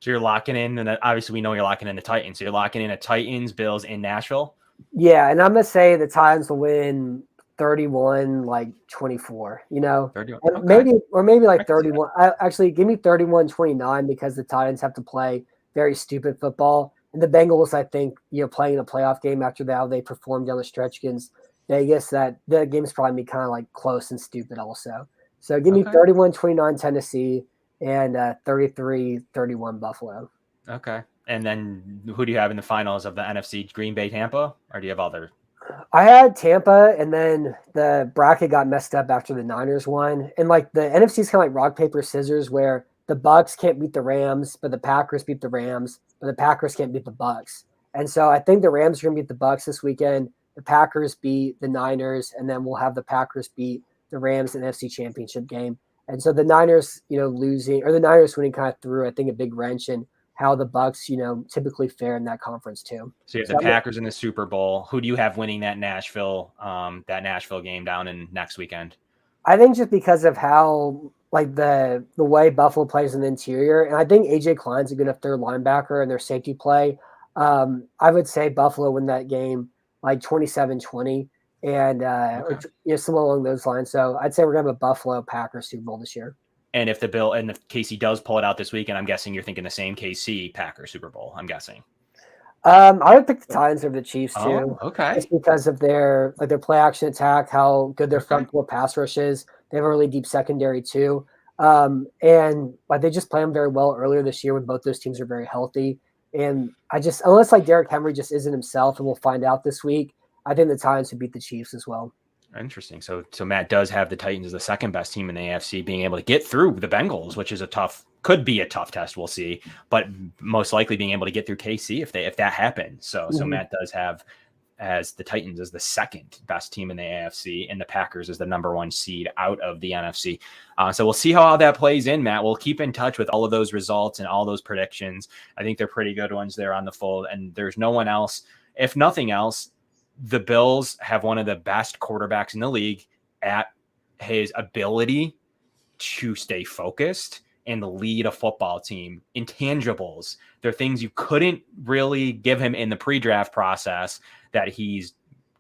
So you're locking in, and obviously we know you're locking in the Titans. So you're locking in a Titans, Bills in Nashville? Yeah, and I'm going to say the Titans will win 31-24, 31. And Okay. maybe like 31. Actually, give me 31-29 because the Titans have to play very stupid football. And the Bengals, I think, playing a playoff game after how they performed down the stretch against Vegas, that the game's probably be kind of like close and stupid also. So give me 31-29 Tennessee and 33-31 Buffalo. Okay. And then who do you have in the finals of the NFC? Green Bay, Tampa? Or do you have other? I had Tampa, and then the bracket got messed up after the Niners won. And like the NFC is kind of like rock, paper, scissors, where the Bucks can't beat the Rams, but the Packers beat the Rams, but the Packers can't beat the Bucks. And so I think the Rams are going to beat the Bucks this weekend. The Packers beat the Niners, and then we'll have the Packers beat the Rams in the NFC Championship game. And so the Niners, losing, or the Niners winning kind of threw, I think, a big wrench in how the Bucks, typically fare in that conference too. So you have the Packers in the Super Bowl. Who do you have winning that Nashville game down in next weekend? I think just because of how like the way Buffalo plays in the interior, and I think AJ Klein's a good enough third linebacker and their safety play. I would say Buffalo win that game like 27-20 and or, somewhere along those lines. So I'd say we're gonna have a Buffalo Packers Super Bowl this year. And if KC does pull it out this weekend, I'm guessing you're thinking the same KC Packers Super Bowl. I'm guessing. I would pick the Titans over the Chiefs too. Oh, okay. Just because of their play action attack, how good their front four pass rush is. They have a really deep secondary too. And like they just play them very well earlier this year when both those teams are very healthy. And unless like Derrick Henry just isn't himself, and we'll find out this week, I think the Titans would beat the Chiefs as well. Interesting. So Matt does have the Titans as the second best team in the AFC, being able to get through the Bengals, which is could be a tough test. We'll see, but most likely being able to get through KC if that happens. So Matt does have as the Titans as the second best team in the AFC, and the Packers as the number one seed out of the NFC. So we'll see how that plays in, Matt. We'll keep in touch with all of those results and all those predictions. I think they're pretty good ones there on the fold, and there's no one else. If nothing else, the Bills have one of the best quarterbacks in the league at his ability to stay focused and lead a football team. Intangibles. They're things you couldn't really give him in the pre-draft process that he's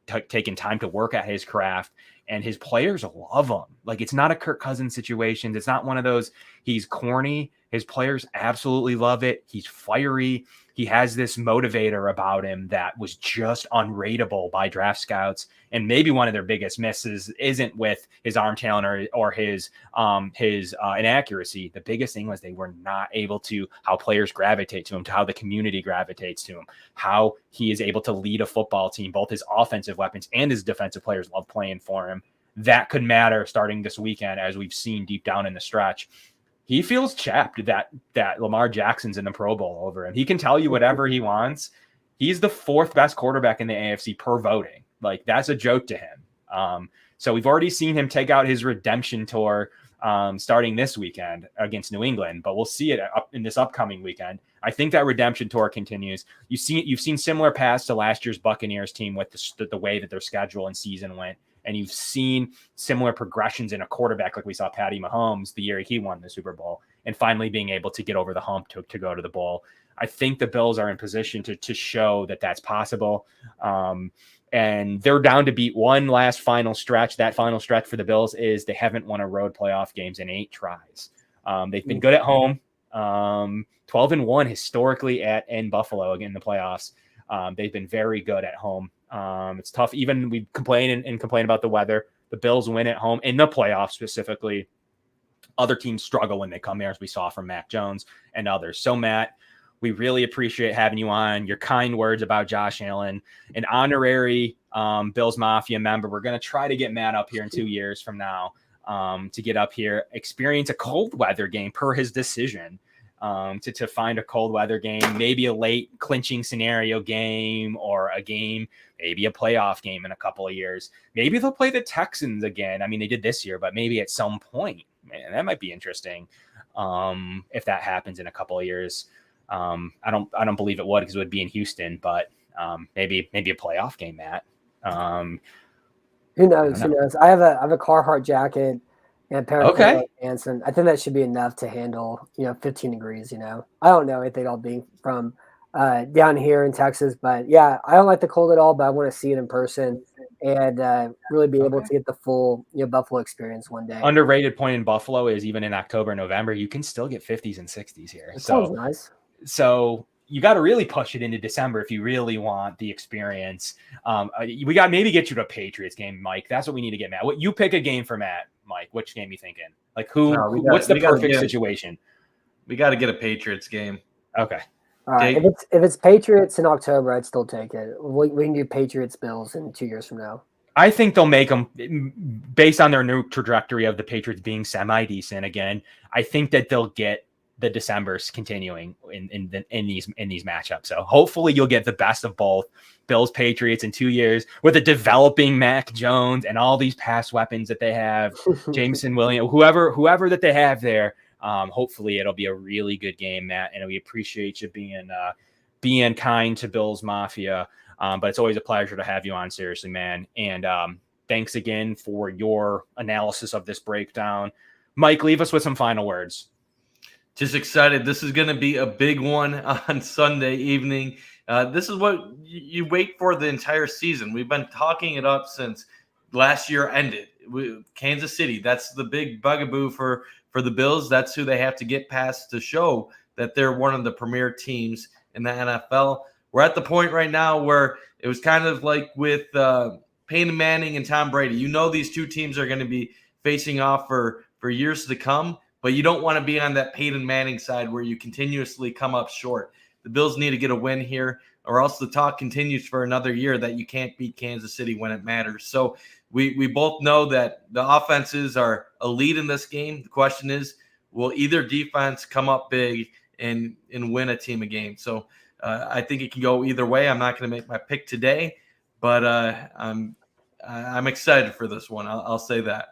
taken time to work at his craft, and his players love him. Like, it's not a Kirk Cousins situation. It's not one of those, he's corny. His players absolutely love it. He's fiery. He has this motivator about him that was just unrateable by draft scouts. And maybe one of their biggest misses isn't with his arm talent or his inaccuracy. The biggest thing was they were not able to, how players gravitate to him, to how the community gravitates to him, how he is able to lead a football team. Both his offensive weapons and his defensive players love playing for him. That could matter starting this weekend, as we've seen deep down in the stretch. He feels chapped that Lamar Jackson's in the Pro Bowl over him. He can tell you whatever he wants. He's the fourth best quarterback in the AFC per voting. Like, that's a joke to him. So we've already seen him take out his redemption tour starting this weekend against New England, but we'll see it up in this upcoming weekend. I think that redemption tour continues. You've seen similar paths to last year's Buccaneers team with the way that their schedule and season went. And you've seen similar progressions in a quarterback like we saw Patty Mahomes the year he won the Super Bowl, and finally being able to get over the hump to go to the bowl. I think the Bills are in position to show that that's possible. And they're down to beat one last final stretch. That final stretch for the Bills is they haven't won a road playoff games in 8 tries. They've been good at home, 12-1 historically in Buffalo in the playoffs. They've been very good at home. It's tough. Even we complain about the weather. The Bills win at home in the playoffs specifically. Other teams struggle when they come there, as we saw from Mac Jones and others. So, Matt, We really appreciate having you on. Your kind words about Josh Allen, an honorary Bills Mafia member. We're going to try to get Matt up here in 2 years from now to get up here, experience a cold weather game per his decision. To find a cold weather game, maybe a late clinching scenario game, or a game, maybe a playoff game in a couple of years. Maybe they'll play the Texans again. I mean, they did this year, but maybe at some point, man, that might be interesting. If that happens in a couple of years, I don't believe it would, because it would be in Houston, but maybe a playoff game, Matt. Who knows? Who knows? I have a Carhartt jacket and a pair of pants, and I think that should be enough to handle 15 degrees. I don't know anything all being from down here in Texas, but yeah, I don't like the cold at all. But I want to see it in person and really be able to get the full Buffalo experience one day. Underrated point in Buffalo is even in October, November, you can still get 50s and 60s here. It sounds nice. So you got to really push it into December if you really want the experience. We got maybe get you to a Patriots game, Mike. That's what we need to get, Matt. What you pick a game for Matt, Mike? Which game you thinking? Like what's the perfect situation? We got to get a Patriots game. Okay. All right. If it's Patriots in October, I'd still take it. We can do Patriots Bills in 2 years from now. I think they'll make them based on their new trajectory of the Patriots being semi-decent again. I think that they'll get the Decembers continuing in these matchups. So hopefully you'll get the best of both, Bills Patriots in 2 years, with a developing Mac Jones and all these pass weapons that they have, Jameson Williams, whoever that they have there. Hopefully it'll be a really good game, Matt, and we appreciate you being kind to Bills Mafia. But it's always a pleasure to have you on, seriously, man. And thanks again for your analysis of this breakdown. Mike, leave us with some final words. Just excited. This is going to be a big one on Sunday evening. This is what you wait for the entire season. We've been talking it up since last year ended. Kansas City, that's the big bugaboo for the Bills. That's who they have to get past to show that they're one of the premier teams in the NFL. We're at the point right now where it was kind of like with Peyton Manning and Tom Brady. These two teams are going to be facing off for years to come, but you don't want to be on that Peyton Manning side where you continuously come up short. The Bills need to get a win here, or else the talk continues for another year that you can't beat Kansas City when it matters. So we both know that the offenses are elite in this game. The question is, will either defense come up big and win a team a game? So I think it can go either way. I'm not going to make my pick today, but I'm excited for this one. I'll say that.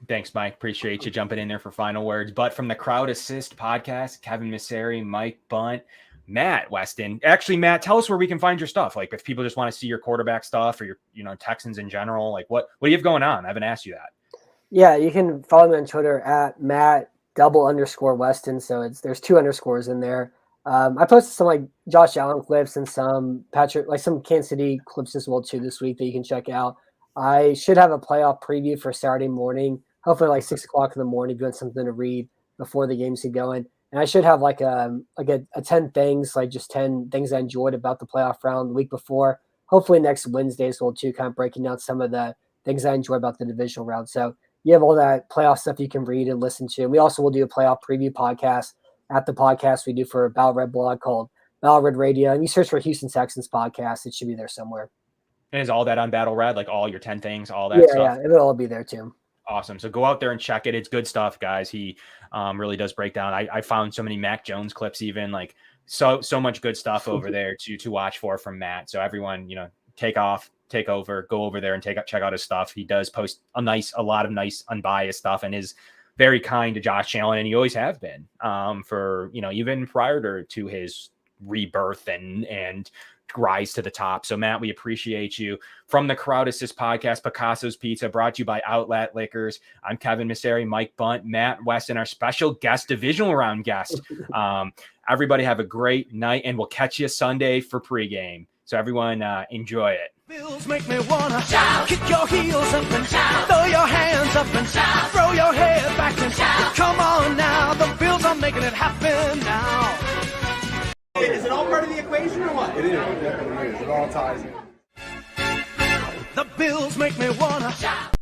Thanks, Mike. Appreciate you jumping in there for final words. But from the Crowd Assist podcast, Kevin Misseri, Mike Bunt, Matt Weston. Actually, Matt, tell us where we can find your stuff. Like if people just want to see your quarterback stuff or your Texans in general, like what do you have going on? I haven't asked you that. Yeah, you can follow me on Twitter at Matt_Weston. So there's 2 underscores in there. I posted some like Josh Allen clips and some some Kansas City clips as well too this week that you can check out. I should have a playoff preview for Saturday morning, hopefully like 6 o'clock in the morning, doing something to read before the games get going. And I should have like a 10 things, like just 10 things I enjoyed about the playoff round the week before. Hopefully next Wednesday as well too, kind of breaking down some of the things I enjoy about the divisional round. So you have all that playoff stuff you can read and listen to. And we also will do a playoff preview podcast at the podcast we do for Battle Red blog called Battle Red Radio. And you search for Houston Texans podcast, it should be there somewhere. And is all that on Battle Red, like all your 10 things, all that stuff? Yeah, it'll all be there too. Awesome. So go out there and check it. It's good stuff, guys. He really does break down. I found so many Mac Jones clips, even like so much good stuff over there to watch for from Matt. So everyone, take over, go over there and check out his stuff. He does post a lot of nice, unbiased stuff and is very kind to Josh Allen, and he always have been for even prior to his rebirth and rise to the top. So Matt, we appreciate you. From the Crowd Assist podcast, Picasso's Pizza, brought to you by Outlet Liquors. I'm Kevin Misseri, Mike Bunt, Matt Weston, our special guest, divisional round guest. Everybody have a great night, and we'll catch you Sunday for pregame. So everyone enjoy it. Bills make me wanna shout, kick your heels up and shout, throw your hands up and shout, throw your head back and shout. Come on now, the Bills are making it happen now. Is it all part of the equation or what? It is. It definitely is. It all ties in. The Bills make me wanna shout.